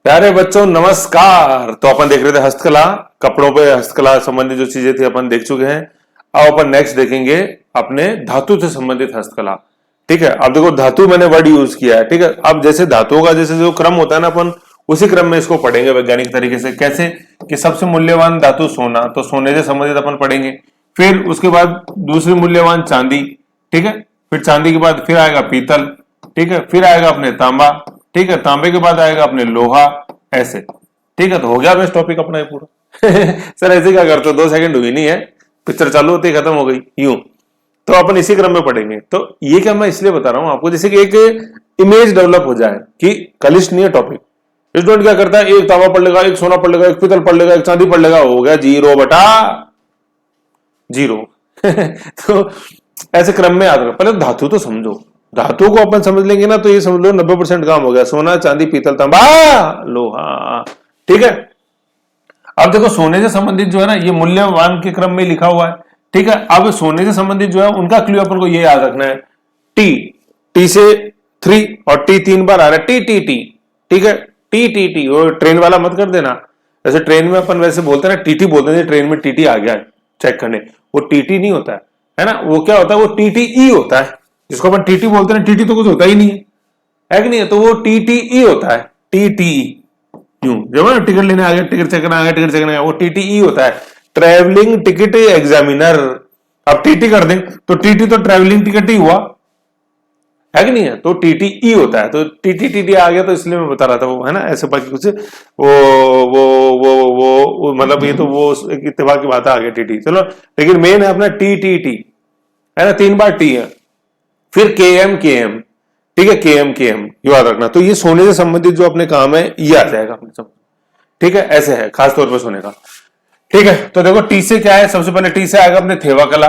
प्यारे बच्चों नमस्कार। तो अपन देख रहे थे हस्तकला, कपड़ों पे हस्तकला संबंधित जो चीजें थी अपन देख चुके हैं। अब अपन नेक्स्ट देखेंगे अपने धातु से संबंधित हस्तकला। ठीक है, अब देखो धातु मैंने वर्ड यूज किया है। ठीक है, अब जैसे धातुओं का जैसे जो क्रम होता है ना, अपन उसी क्रम में इसको पढ़ेंगे वैज्ञानिक तरीके से। कैसे कि सबसे मूल्यवान धातु सोना, तो सोने से संबंधित अपन पढ़ेंगे। फिर उसके बाद दूसरी मूल्यवान चांदी। ठीक है, फिर चांदी के बाद फिर आएगा पीतल। ठीक है, फिर आएगा अपने तांबा। ठीक है, तांबे के बाद आएगा अपने लोहा। ऐसे ठीक है, तो हो गया बेस्ट टॉपिक अपना ये पूरा। सर ऐसे क्या करते हो, 2 सेकंड हुई नहीं है, पिक्चर चालू होती खत्म हो गई यूं। तो अपन इसी क्रम में पढ़ेंगे। तो ये क्या मैं इसलिए बता रहा हूं आपको, जैसे कि एक इमेज डेवलप हो जाए कि कलिष्ठ नहीं है टॉपिक। स्टूडेंट क्या करता है, एक तांबा पढ़ लेगा, एक सोना पढ़ लेगा, एक पीतल पढ़ लेगा, एक चांदी पढ़ लेगा, हो गया 0/0। तो ऐसे क्रम में याद रखो। पहले धातु तो समझो, धातु को अपन समझ लेंगे ना तो ये समझ लो 90% काम हो गया। सोना चांदी पीतल तांबा लोहा। ठीक है, अब देखो सोने से संबंधित जो है ना, ये मूल्यवान के क्रम में लिखा हुआ है। ठीक है, अब सोने से संबंधित जो है उनका क्लू अपन को ये याद रखना है, टी। टी से 3 और टी 3 बार आ रहा है, टी टी टी। ठीक है, टी टी टी, वो ट्रेन वाला मत कर देना। वैसे ट्रेन में अपन वैसे बोलते हैं ना, टीटी बोलते हैं, ट्रेन में टीटी आ गया है चेक करने, वो टीटी नहीं होता है ना। वो क्या होता है, वो टीटीई होता है। जिसको अपन टीटी बोलते हैं, टीटी तो कुछ होता ही नहीं है कि नहीं है, तो वो टीटीई होता है। टीटीई यूं, जब टिकट लेने आ गया, टिकट चेक करने आ गया, टिकट चेक करने आ गया, वो टीटीई होता है, ट्रैवलिंग टिकट एग्जामिनर। अब टीटी कर दें तो टीटी तो ट्रैवलिंग टिकट ही हुआ है कि नहीं है, तो टीटीई होता है। तो टीटी टीटी आ गया, तो इसलिए मैं बता रहा था वो, है ना। ऐसे बाकी कुछ वो मतलब ये तो वो एक इत्तेफाक की बात आ गया टीटी, चलो। लेकिन मेन है अपना टी टी टी, है ना, 3 बार टी है। फिर के एम के एम। ठीक है, के एम याद रखना। तो ये सोने से संबंधित जो अपने काम है ये आ जाएगा अपने सब। ठीक है, ऐसे है खास तौर पर सोने का। ठीक है, तो देखो टी से क्या है, सबसे पहले टी से आएगा अपने थेवा कला।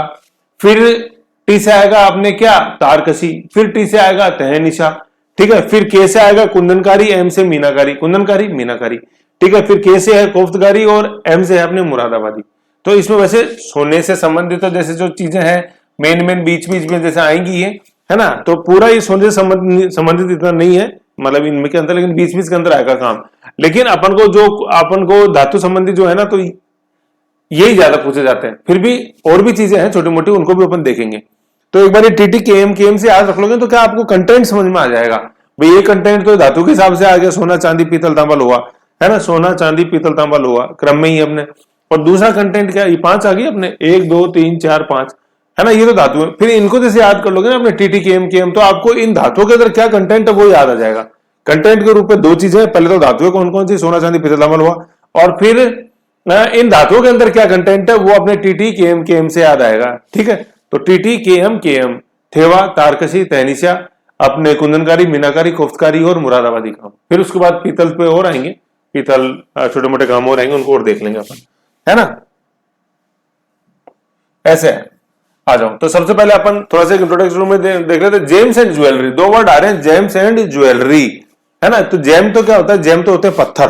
फिर टी से आएगा अपने क्या, तारकसी। फिर टी से आएगा तहनिशा। ठीक है, फिर के से आएगा कुंदनकारी, एम से मीनाकारी, कुंदनकारी मीनाकारी। ठीक है, फिर के से है कोफ्तकारी और एम से है अपने मुरादाबादी। तो इसमें वैसे सोने से संबंधित तो जैसे जो चीजें हैं मेन मेन बीच बीच में जैसे आएंगी ये, है ना। तो पूरा ये सोने से संबंधित इतना नहीं है, मतलब इनमें के अंदर, लेकिन बीच बीच के अंदर आएगा काम। लेकिन अपन को धातु संबंधी जो है ना, तो यही ज्यादा पूछे जाते हैं। फिर भी और भी चीजें हैं छोटी मोटी, उनको भी अपन देखेंगे। तो एक बार ये टीटी के एम से याद रख लोगे तो क्या आपको कंटेंट समझ में आ जाएगा। भाई ये कंटेंट तो धातु के हिसाब से आ गया, सोना चांदी पीतल तांबा लोहा, है ना। सोना चांदी पीतल तांबा लोहा क्रम में ही अपने। और दूसरा कंटेंट क्या, ये 5 आ गई अपने, 1 2 3 4 5, है ना। ये तो धातु है। फिर इनको जैसे याद कर लोगे ना अपने टीटी के एम, तो आपको इन धातुओं के अंदर क्या कंटेंट है वो याद आ जाएगा। कंटेंट के रूप में 2 चीजें, पहले तो धातुएं कौन कौन सी, सोना चांदी पीतल तांबा लोहा, और फिर इन धातुओं के अंदर क्या कंटेंट है वो अपने टीटी के एम से याद आएगा। ठीक है, तो टीटी के एम, थेवा तारकशी तहनीशा, अपने कुंदनकारी मीनाकारी कोफ्तकारी और मुरादाबादी काम। फिर उसके बाद पीतल पे और आएंगे, पीतल छोटे मोटे काम और आएंगे, उनको और देख लेंगे अपन, है ना। ऐसे है, आ जाओ। तो सबसे पहले अपन थोड़ा सा इंट्रोडक्शन में देख रहे थे जेम्स एंड ज्वेलरी। 2 वर्ड आ रहे हैं, जेम्स एंड ज्वेलरी, है ना। तो जेम तो क्या होता है, जेम तो होते हैं पत्थर,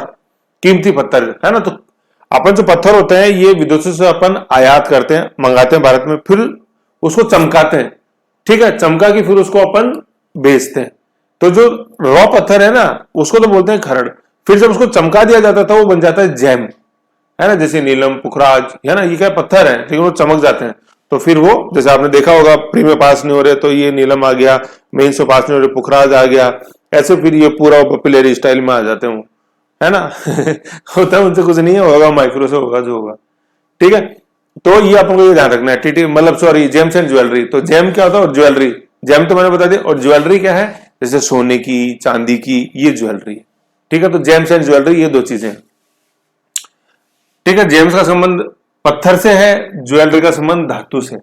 कीमती पत्थर, है ना। तो अपन जो पत्थर होते हैं ये विदेशों से अपन आयात करते हैं, मंगाते हैं भारत में, फिर उसको चमकाते हैं। ठीक है, चमका के फिर उसको अपन बेचते हैं। तो जो रॉ पत्थर है ना उसको तो बोलते हैं खरड़, फिर जब उसको चमका दिया जाता था वो बन जाता है जैम, है ना। जैसे नीलम पुखराज, है ना, ये क्या पत्थर है लेकिन वो चमक जाते हैं। तो फिर वो जैसे आपने देखा होगा प्री में पास नहीं हो रहे तो ये नीलम आ गया, मेंस में पास नहीं हो रहे पुखराज आ गया, ऐसे फिर ये पूरा पॉपुलर स्टाइल में आ जाते हैं, है ना। होता है उनसे कुछ नहीं है, होगा माइक्रो से होगा जो होगा। ठीक है, तो ये अपन को ये ध्यान रखना है, टीटी मतलब सॉरी जेम्स एंड ज्वेलरी। तो जेम क्या होता है और ज्वेलरी, जेम तो मैंने बता दिया, और ज्वेलरी क्या है, जैसे सोने की चांदी की ये ज्वेलरी है। ठीक है, तो जेम्स एंड ज्वेलरी ये 2 चीजें हैं। ठीक है, जेम्स का संबंध पत्थर से है, ज्वेलरी का संबंध धातु से।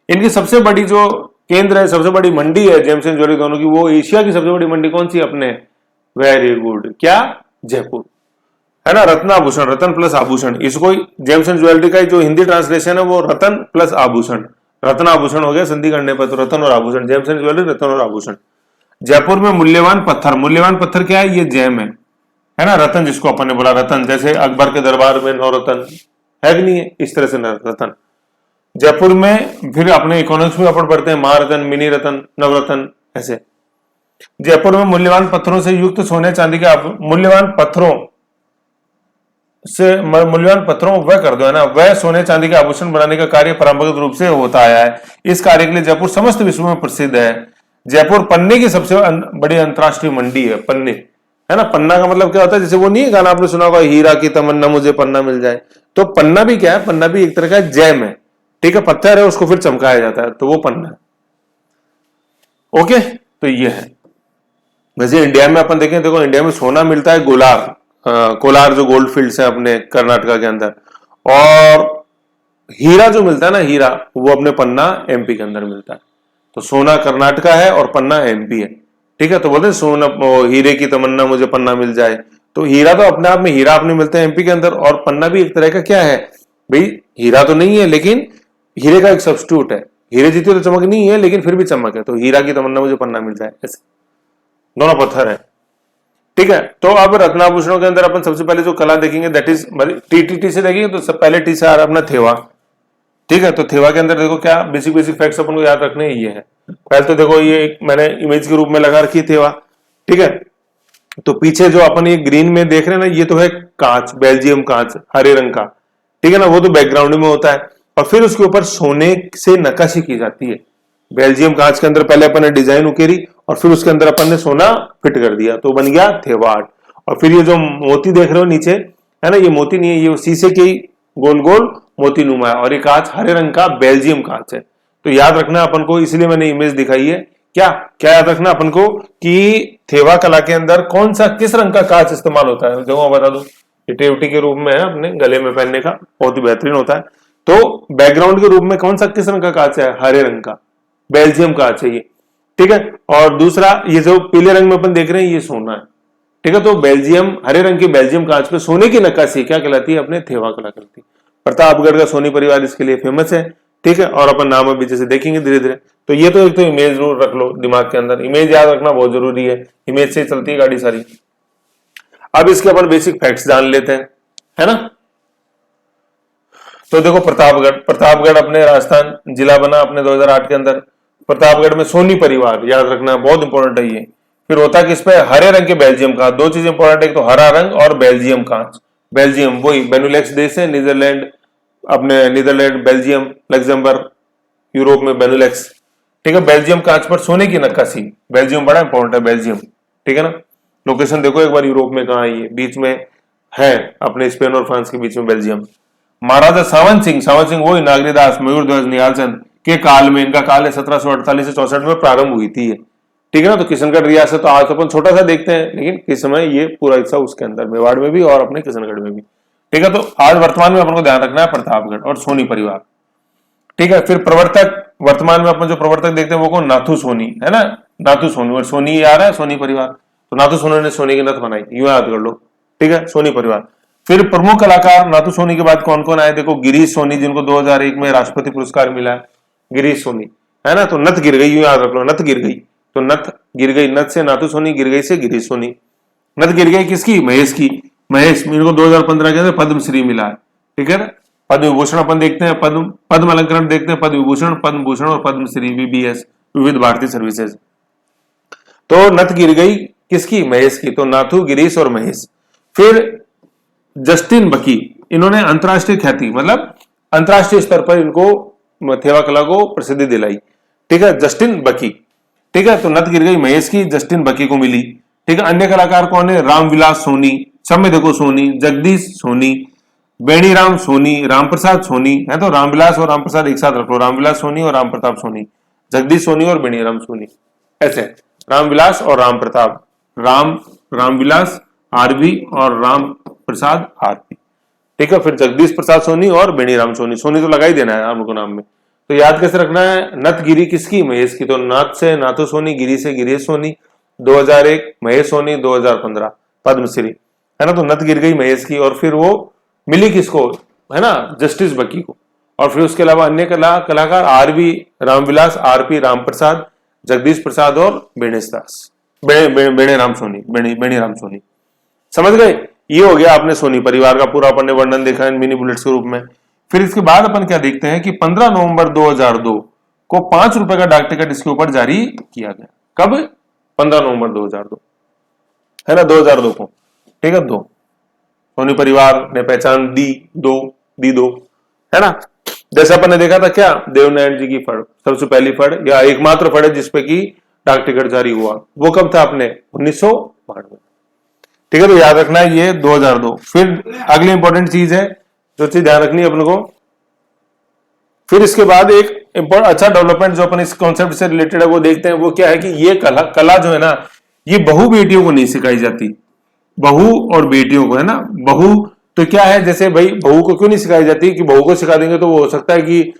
इनकी सबसे बड़ी जो केंद्र है, सबसे बड़ी मंडी है जेम्स एंड ज्वेलरी दोनों की, वो एशिया की सबसे बड़ी मंडी कौन सी अपने, वेरी गुड, क्या, जयपुर, है ना। रत्नाभूषण, रतन प्लस आभूषण, इसको जेम्स एंड ज्वेलरी का जो हिंदी ट्रांसलेशन है वो रतन प्लस आभूषण, रत्नाभूषण हो गया संधि करने पर, तो रतन और आभूषण, जेम्स एंड ज्वेलरी रतन और आभूषण। जयपुर में मूल्यवान पत्थर, मूल्यवान पत्थर क्या है, ये जैम है ना। रतन जिसको अपन ने बोला रतन, जैसे अकबर के दरबार में 9 रतन है कि नहीं है, इस तरह से रतन। जयपुर में फिर अपने इकोनॉमिक्स में अपन पढ़ते हैं महारतन, मिनी रतन, नवरतन, ऐसे। जयपुर में मूल्यवान पत्थरों से युक्त सोने चांदी के मूल्यवान पत्थरों वह कर दो है ना, वह सोने चांदी के आभूषण बनाने का कार्य परंपरागत रूप से होता आया है। इस कार्य के लिए जयपुर समस्त विश्व में प्रसिद्ध है। जयपुर पन्ने की सबसे बड़ी अंतरराष्ट्रीय मंडी है। पन्ने है ना, पन्ना का मतलब क्या होता है, जैसे वो नहीं है गाना आपने सुना होगा, हीरा की तमन्ना मुझे पन्ना मिल जाए। तो पन्ना भी क्या है, पन्ना भी एक तरह का जैम है, ठीक है, पत्थर है, उसको फिर चमकाया जाता है, तो वो पन्ना है। ओके, तो ये है। वैसे इंडिया में अपन देखें, देखो इंडिया में सोना मिलता है गोलार, कोलार जो गोल्ड फील्ड्स है अपने कर्नाटका के अंदर, और हीरा जो मिलता है ना, हीरा, वो अपने पन्ना एमपी के अंदर मिलता है। तो सोना कर्नाटका है और पन्ना एमपी है, ठीक है। तो बोलते हैं सोना, हीरे की तमन्ना मुझे पन्ना मिल जाए। तो हीरा तो अपने आप में, हीरा अपने मिलते हैं एमपी के अंदर, और पन्ना भी एक तरह का क्या है भाई, हीरा तो नहीं है लेकिन हीरे का एक सब्स्टिट्यूट है। हीरे जितनी तो चमक नहीं है लेकिन फिर भी चमक है, तो हीरा की तमन्ना मुझे पन्ना मिल जाए, ऐसे दोनों पत्थर है, ठीक है। तो अब रत्नाभूषणों के अंदर अपन सबसे पहले जो कला देखेंगे दैट इज टी से देखेंगे, तो सब पहले टी से आ रहा है अपना थेवा, ठीक है। तो थेवा के अंदर देखो क्या बेसिक फैक्ट्स अपन को याद रखने हैं, ये है। पहले तो देखो ये एक मैंने इमेज के रूप में लगा रखी थेवा, ठीक है। तो पीछे जो अपन ये ग्रीन में देख रहे हैं ना, ये तो है कांच, बेल्जियम कांच हरे रंग का, ठीक है ना, वो तो बैकग्राउंड में होता है। और फिर उसके ऊपर सोने से नक्काशी की जाती है। बेल्जियम कांच के अंदर पहले अपन ने डिजाइन उकेरी और फिर उसके अंदर अपन ने सोना फिट कर दिया, तो बन गया थेवा आर्ट। और फिर ये जो मोती देख रहे हो नीचे, है ना, ये मोती नहीं है, ये शीशे के गोल गोल मोती नुमा है, और ये कांच हरे रंग का बेल्जियम कांच है। तो याद रखना अपन को, इसलिए मैंने इमेज दिखाई है। क्या क्या याद रखना अपन को कि थेवा कला के अंदर कौन सा, किस रंग का कांच इस्तेमाल होता है, देखो मैं बता दूं, टेवटी के रूप में है, अपने गले में पहनने का, बहुत ही बेहतरीन होता है। तो बैकग्राउंड के रूप में कौन सा, किस रंग का कांच है, हरे रंग का बेल्जियम कांच है ये, ठीक है। और दूसरा ये जो पीले रंग में अपन देख रहे हैं, ये सोना है, ठीक है। तो बेल्जियम, हरे रंग की बेल्जियम कांच पे सोने की नक्काशी क्या कहलाती है, अपने थेवा कला कहलाती है। प्रतापगढ़ का सोनी परिवार इसके लिए फेमस है, ठीक है। और अपन नाम अभी जैसे देखेंगे धीरे धीरे। तो ये तो एक तो इमेज जरूर रख लो दिमाग के अंदर, इमेज याद रखना बहुत जरूरी है, इमेज से चलती है गाड़ी सारी। अब इसके अपन बेसिक फैक्ट्स जान लेते हैं, है ना। तो देखो प्रतापगढ़ अपने राजस्थान जिला बना अपने 2008 के अंदर। प्रतापगढ़ में सोनी परिवार याद रखना बहुत इंपॉर्टेंट है ये। फिर होता किस पे, हरे रंग के बेल्जियम कांच, दो चीजें इंपॉर्टेंट है, एक तो हरा रंग और बेल्जियम कांच। बेल्जियम वही बेनुलेक्स देश है, नीदरलैंड, अपने नीदरलैंड, बेल्जियम, लग्जमबर्ग, यूरोप में बेनुलेक्स, ठीक है। बेल्जियम कांच पर सोने की नक्काशी, बेल्जियम बड़ा इंपॉर्टेंट है, बेल्जियम, ठीक है ना। लोकेशन देखो एक बार यूरोप में कहां है, ये बीच में है अपने स्पेन और फ्रांस के बीच में बेल्जियम। महाराजा सावन सिंह वही नागरीदास मयूरध्वज निहालचंद के काल में, इनका काल है 1748 से 64 में प्रारंभ हुई थी ये, ठीक है ना। तो किशनगढ़ रियासत तो आज तो अपन छोटा सा देखते हैं, लेकिन किस समय ये पूरा हिस्सा उसके अंदर, मेवाड़ में भी और अपने किशनगढ़ में भी, ठीक है। तो आज वर्तमान में अपन को ध्यान रखना है प्रतापगढ़ और सोनी परिवार, ठीक है। फिर प्रवर्तक, वर्तमान में अपन जो प्रवर्तक देखते हैं वो कौन, नाथू सोनी, है ना, नाथू सोनी, और सोनी आ रहा है सोनी परिवार, तो नाथू सोनी ने सोने की नथ बनाई, यूं याद कर लो, ठीक है, सोनी परिवार। फिर प्रमुख कलाकार नाथू सोनी के बाद कौन कौन आए, देखो गिरीश सोनी, जिनको 2001 में राष्ट्रपति पुरस्कार मिला है, गिरीश सोनी, है ना। तो नथ गिर गई, यूं याद रख लो, नथ गिर गई, तो नथ गिर गई, नथ से नाथू सोनी, गिर गई से गिरीश सोनी। नथ गिर गई किसकी, महेश की, महेश, इनको 2015 के अंदर पद्मश्री मिला है, ठीक है ना। पद्म विभूषण अपन देखते हैं, पद्म अलंकरण देखते हैं, पद्म विभूषण, पद्म भूषण और पद्मश्री, VBS, विविध भारती सर्विसेज। तो नथ गिर गई किसकी, महेश की, तो नाथू, गिरीश और महेश। फिर जस्टिन बकी, इन्होंने अंतरराष्ट्रीय ख्याति, मतलब अंतरराष्ट्रीय स्तर पर इनको थेवा कला को प्रसिद्धि दिलाई, ठीक है, जस्टिन बकी, ठीक है। तो नथ गिर गई महेश की, जस्टिन बकी को मिली, ठीक है। अन्य कलाकार कौन है, रामविलास सोनी, सब में देखो सोनी, जगदीश सोनी, बेणीराम सोनी, रामप्रसाद सोनी, है। तो रामविलास और रामप्रसाद एक साथ रखो, रामविलास सोनी और राम प्रताप सोनी, जगदीश सोनी और बेणीराम सोनी, ऐसे रामविलास और राम प्रताप, रामविलास RV और राम प्रसाद RP, ठीक है। फिर जगदीश प्रसाद सोनी और बेणीराम सोनी, सोनी तो लगा ही देना है आपको नाम में। तो याद कैसे रखना है, नथ गिरी किसकी, महेश की, तो नाथ से नाथू सोनी, गिरी से गिरीश सोनी, 2001 महेश सोनी, 2015 पद्मश्री, है ना। तो नथ गिर गई महेश की, और फिर वो मिली किसको, है ना, जस्टिस बकी को। और फिर उसके अलावा अन्य कलाकार RV, रामविलास, RP, राम प्रसाद, जगदीश प्रसाद और बेणीराम सोनी, समझ गए। ये हो गया आपने सोनी परिवार का पूरा अपन ने वर्णन देखा है मिनी बुलेट्स के रूप में। फिर इसके बाद अपन क्या देखते हैं कि 15 नवंबर 2002 को 5 रुपए का डाक टिकट इसके ऊपर जारी किया गया। कब, 15 नवंबर 2002, है ना, 2002 को, ठीक है। 2 सोनी परिवार ने पहचान दी, दो, है ना। जैसे अपन ने देखा था क्या, देवनारायण जी की फड़, सबसे पहली फड़ या एकमात्र फड़ है जिसपे की डाक टिकट जारी हुआ, वो कब था अपने 1992, ठीक है। तो याद रखना है ये 2002। फिर अगली इंपॉर्टेंट चीज है जो चीज ध्यान रखनी है अपन को, फिर इसके बाद एक अच्छा डेवलपमेंट जो अपन इस कॉन्सेप्ट से रिलेटेड है वो देखते हैं, वो क्या है कि ये कला जो है ना, ये बहु बेटियों को नहीं सिखाई जाती, बहू और बेटियों को, है ना। बहू तो क्या है, जैसे भाई बहू को क्यों नहीं सिखाई जाती, कि बहू को सिखा देंगे तो वो हो सकता है कि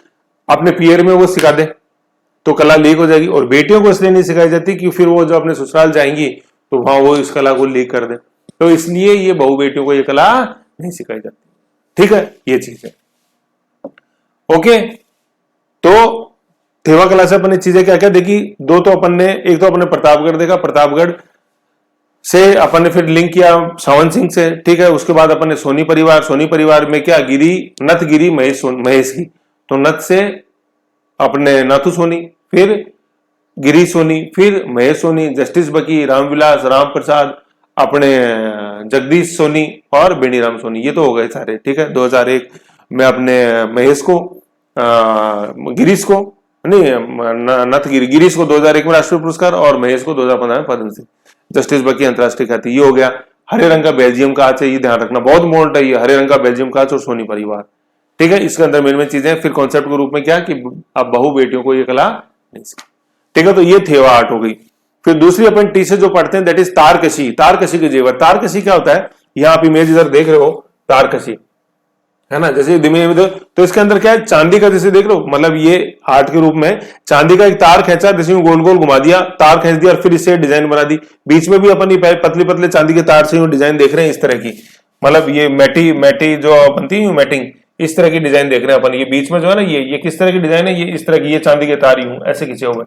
अपने पियर में वो सिखा दे तो कला लीक हो जाएगी, और बेटियों को इसलिए नहीं सिखाई जाती कि फिर वो जो अपने ससुराल जाएंगी तो वहां वो इस कला को लीक कर दे, तो इसलिए ये बहू बेटियों को ये कला नहीं सिखाई जाती, ठीक है, ये चीज है। ओके, तो थेवा कला से अपन ने चीजें क्या क्या देखी, दो तो अपन ने, एक तो अपन ने प्रतापगढ़ देखा, प्रतापगढ़ से अपन ने फिर लिंक किया सावन सिंह से, ठीक है। उसके बाद अपन ने सोनी परिवार, सोनी परिवार में क्या, गिरी, नथ गिरी महेश की, तो नथ से अपने नाथू सोनी, फिर गिरी सोनी, फिर महेश सोनी, जस्टिस बकी, रामविलास, राम प्रसाद, अपने जगदीश सोनी और बेनीराम सोनी, ये तो हो गए सारे, ठीक है। 2001 में अपने महेश को, गिरीश को नहीं, नथ गिरीश को 2001 में राष्ट्रीय पुरस्कार और महेश को 2015 में पद्मश्री, जस्टिस बकी अंतरराष्ट्रीय ख्याति, ये हो गया। हरे रंग का बेल्जियम कांच है, ये ध्यान रखना बहुत इंपॉर्टेंट है, ये हरे रंग का बेल्जियम कांच और सोनी परिवार, ठीक है। इसके अंदर मेन चीजें, फिर कॉन्सेप्ट के रूप में क्या कि अब बहु बेटियों को ये कला नहीं सिखाई, ठीक है। तो ये थेवा आर्ट हो गई। फिर दूसरी अपन टी से जो पढ़ते हैं दैट इज तारकशी, तारकशी के जेवर। तारकशी क्या होता है, यहाँ आप इमेज इधर देख रहे हो, तारकशी है ना, जैसे दिमाग में तो इसके अंदर क्या है, चांदी का, जैसे देख लो, मतलब ये आर्ट के रूप में चांदी का एक तार खींचा, जैसे गोल गोल घुमा दिया, तार खींच दिया और फिर इससे डिजाइन बना दी। बीच में भी अपन पतले पतले चांदी के तार से डिजाइन देख रहे हैं इस तरह की, मतलब ये मैटी जो बनती है मैटिंग, इस तरह की डिजाइन देख रहे हैं अपन। ये बीच में जो है ना, ये किस तरह की डिजाइन है, ये इस तरह की, ये चांदी के तार ही हूं ऐसे खींचे हुए,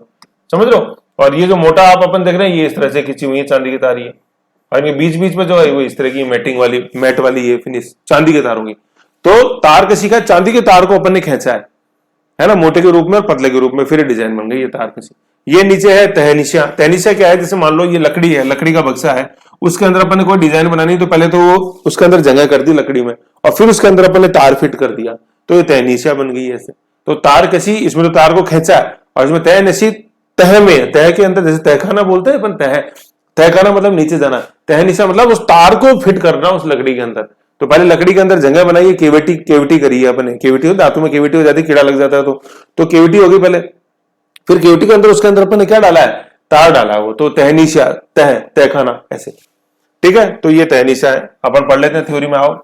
समझ लो। और ये जो मोटा आप अपन देख रहे हैं, ये इस तरह से खींची हुई है, चांदी की तार है, और ये बीच बीच में जो है वो इस तरह की मैटिंग वाली, मैट वाली ये फिनिश चांदी के तारों की। तो तार कसी का, चांदी के तार को अपन ने खींचा है ना, मोटे के रूप में और पतले के रूप में, फिर डिजाइन बन गई ये तार कसी। ये नीचे है तहनीशा। तहनीशा क्या है, जैसे मान लो ये लकड़ी है, लकड़ी का बक्सा है, उसके अंदर अपन ने कोई डिजाइन बनानी, तो पहले तो वो उसके अंदर जगह कर दी लकड़ी में, और फिर उसके अंदर अपन ने तार फिट कर दिया, तो ये तहनीशा बन गई ऐसे। तो तार कसी, इसमें तो तार को खींचा है, और इसमें तहनीशी, तह में, तह के अंदर, जैसे तहखाना बोलते हैं अपन, तहखाना मतलब नीचे जाना, तहनीशा मतलब उस तार को फिट करना उस लकड़ी के अंदर। तो पहले लकड़ी के अंदर जगह बनाई, केविटी करी है अपने, केविटी हो, धातु में केविटी हो जाती, कीड़ा लग जाता है तो केविटी होगी पहले, फिर केविटी के अंदर, उसके अंदर अपन ने क्या डाला है, तार डाला, वो तो तहनीशा, तहखाना ऐसे, ठीक है। तो ये तहनीशा है, अपन पढ़ लेते हैं थ्योरी में। आओ,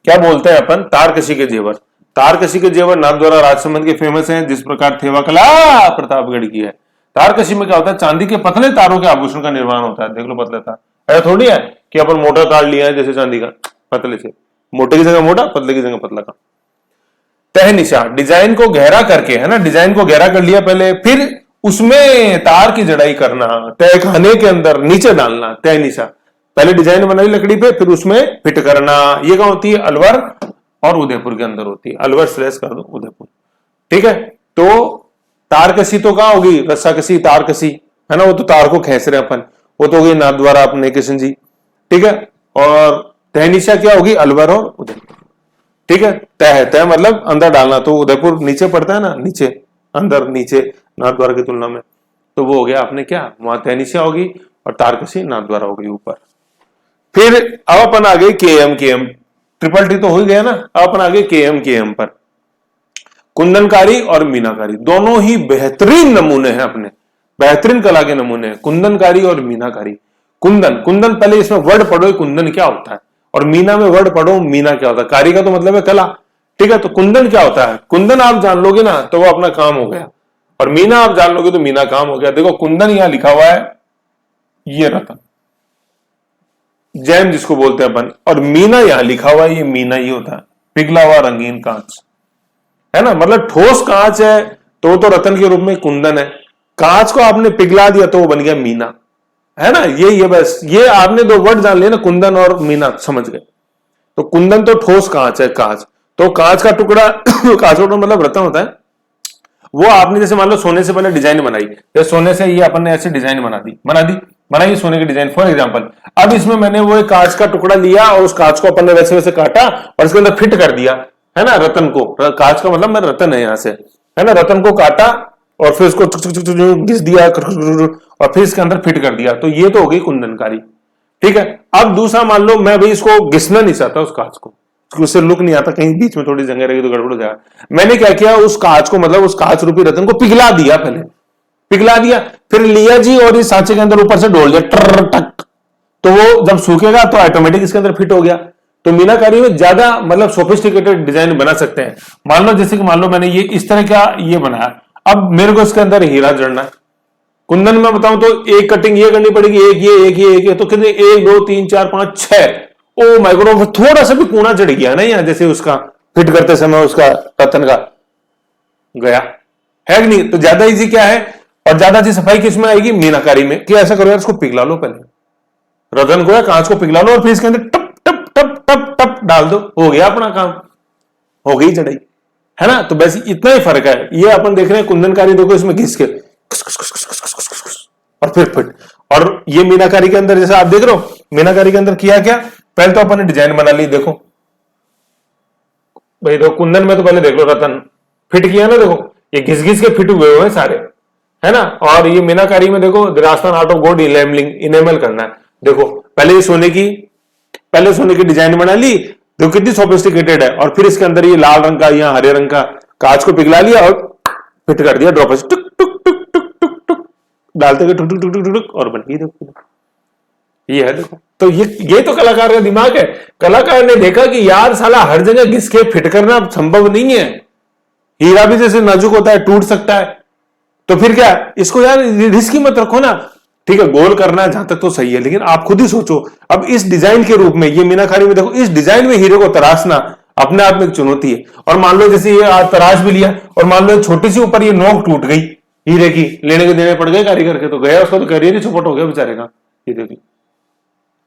क्या बोलते हैं अपन, तारकशी के जेवर। तारकशी के जेवर नाथद्वारा राजसमंद के फेमस है, जिस प्रकार थेवा कला प्रतापगढ़ की है। तारकशी में क्या होता है, चांदी के पतले तारों के आभूषण का निर्माण होता है। देख लो पतले तार, ऐसा थोड़ी है कि अपन मोटा तार लिया है जैसे चांदी का, पतले से, मोटे की जगह मोटा, पतले की जगह पतला का। तहनीशा, डिजाइन को गहरा करके, है ना, डिजाइन को गहरा कर लिया पहले, फिर उसमें तार की जड़ाई करना, तहखाने के अंदर नीचे डालना, तहनीशा। पहले डिजाइन बनाई लकड़ी पे, फिर उसमें फिट करना। ये कहाँ होती है, अलवर और उदयपुर के अंदर होती है, अलवर / कर दो उदयपुर, ठीक है। तो तारकशी तो कहाँ होगी, रस्साकशी, तारकशी, है ना, वो तो तार को खींच रहे अपन, वो तो हो गई नाथद्वारा अपने किशन जी, ठीक है। और तहनीशा क्या होगी, अलवर और उदयपुर, ठीक है। तह मतलब अंदर डालना, तो उदयपुर नीचे पड़ता है ना, नीचे, अंदर नीचे नाथद्वारा की तुलना में, तो वो हो गया आपने क्या, वहां तहनीशा होगी और तारकशी नाथद्वारा हो गई ऊपर। फिर अब अपन आ गए KM, ट्रिपल टी तो हो ही गया ना, अब अपन आ गए KM पर। कुंदनकारी और मीनाकारी दोनों ही बेहतरीन नमूने हैं अपने, बेहतरीन कला के नमूने हैं, कुंदनकारी और मीनाकारी। कुंदन पहले इसमें वर्ड पढ़ो, कुंदन क्या होता है, और मीना में वर्ड पढ़ो, मीना क्या होता है। कारी का तो मतलब है कला, ठीक है। तो कुंदन क्या होता है, कुंदन आप जान लोगे ना तो वो अपना काम हो गया, और मीना आप जान लोगे तो मीना काम हो गया। देखो कुंदन यहां लिखा हुआ है, ये रतन, जैम जिसको बोलते हैं अपन, और मीना यहां लिखा हुआ है, ये मीना ही होता है, पिघला हुआ रंगीन कांच, है ना, मतलब ठोस कांच है तो रतन के रूप में कुंदन है। कांच को आपने पिघला दिया तो वो बन गया मीना, है ना। ये बस, ये आपने दो वर्ड जान लिए ना, कुंदन और मीना, समझ गए। तो कुंदन तो ठोस कांच है, कांच तो कांच का टुकड़ा कांच का टुकड़ा मतलब रतन होता है, वो आपने जैसे मान लो सोने से पहले डिजाइन बनाई, या सोने से ये अपन ने ऐसे डिजाइन बनाई सोने की डिजाइन फॉर एग्जांपल। अब इसमें मैंने वो एक कांच का टुकड़ा लिया और उस कांच को अपन ने वैसे वैसे काटा और इसके अंदर फिट कर दिया, है ना, रतन को, कांच का मतलब मैं रतन है यहां से, है ना, रतन को काटा और फिर उसको घिस दिया और फिर इसके अंदर फिट कर दिया, तो ये तो हो गई कुंदनकारी। ठीक है, अब दूसरा मान लो मैं भाई इसको घिसना नहीं चाहता उस कांच को, उससे लुक नहीं आता, कहीं बीच में थोड़ी जगह रहेगी तो गड़बड़ हो जाएगा। मैंने क्या किया, उस कांच को मतलब उस कांच रूपी रतन को पिघला दिया, पहले पिघला दिया, फिर लिया जी और इस सांचे के अंदर ऊपर से डोल दिया टर टक, तो वो जब सूखेगा तो ऑटोमेटिक इसके अंदर फिट हो गया। तो मीनाकारी में ज्यादा मतलब सोफिस्टिकेटेड डिजाइन बना सकते हैं। मान लो जैसे कि मान लो मैंने ये इस तरह का ये बनाया, अब मेरे को इसके अंदर हीरा जड़ना है। कुंदन में बताऊं तो एक कटिंग ये करनी पड़ेगी, एक ये तो कितने, 1 2 3 4 5 6। ओ माय गॉड, थोड़ा सा भी कोना चढ़ गया ना यहाँ, जैसे उसका फिट करते समय उसका रतन का गया है कि नहीं। तो ज्यादा इजी क्या है और ज्यादा अच्छी सफाई किसमें आएगी, मीनाकारी में। कि ऐसा करो यार, इसको पिघला लो पहले, रतन को या कांच को पिघला लो और फिर इसके अंदर टप टप टप टप टप डाल दो, हो गया अपना काम, हो गई चढ़ाई, है ना। तो बस इतना ही फर्क है। ये अपन देख रहे हैं कुंदनकारी, देखो इसमें घिस के और फिर फिट। और ये मीनाकारी के अंदर जैसे आप देख रहे हो, मीनाकारी के अंदर किया क्या, पहले तो अपन ने डिजाइन बना ली, देखो भाई, देखो कुंदन में तो पहले देख लो रतन फिट किया ना, देखो ये घिस घिस के फिट हुए हुए सारे, है ना। और ये मीनाकारी में देखो Rajasthan art of gold enamel करना है, देखो पहले ये सोने की डिजाइन बना ली, देखो कितनी सोफिस्टिकेटेड है। और फिर इसके अंदर ये लाल रंग का या हरे रंग का कांच को पिघला लिया और फिट कर दिया, ड्रॉपर टुक टुक टुक टुक टुक टुक डालते गए, टुक टुक टुक टुक टुक और बन गई, देखो ये है, देखो। तो ये तो कलाकार का दिमाग है। कलाकार ने देखा कि यार साला हर जगह घिस के फिट करना संभव नहीं है, हीरा भी जैसे नाजुक होता है, टूट सकता है, तो फिर क्या, इसको यार रिस्क ही मत रखो ना। ठीक है, गोल करना है जहां तक तो सही है, लेकिन आप खुद ही सोचो, अब इस डिजाइन के रूप में ये मीनाकारी में देखो, इस डिजाइन में हीरे को तराशना अपने आप में एक चुनौती है। और मान लो जैसे ये आज तराश भी लिया और मान लो छोटी सी ऊपर ये नोक टूट गई हीरे की, लेने के देने पड़ गए कारीगर के, तो गया उसका तो करियर ही चौपट हो गया बेचारे का, हीरे की,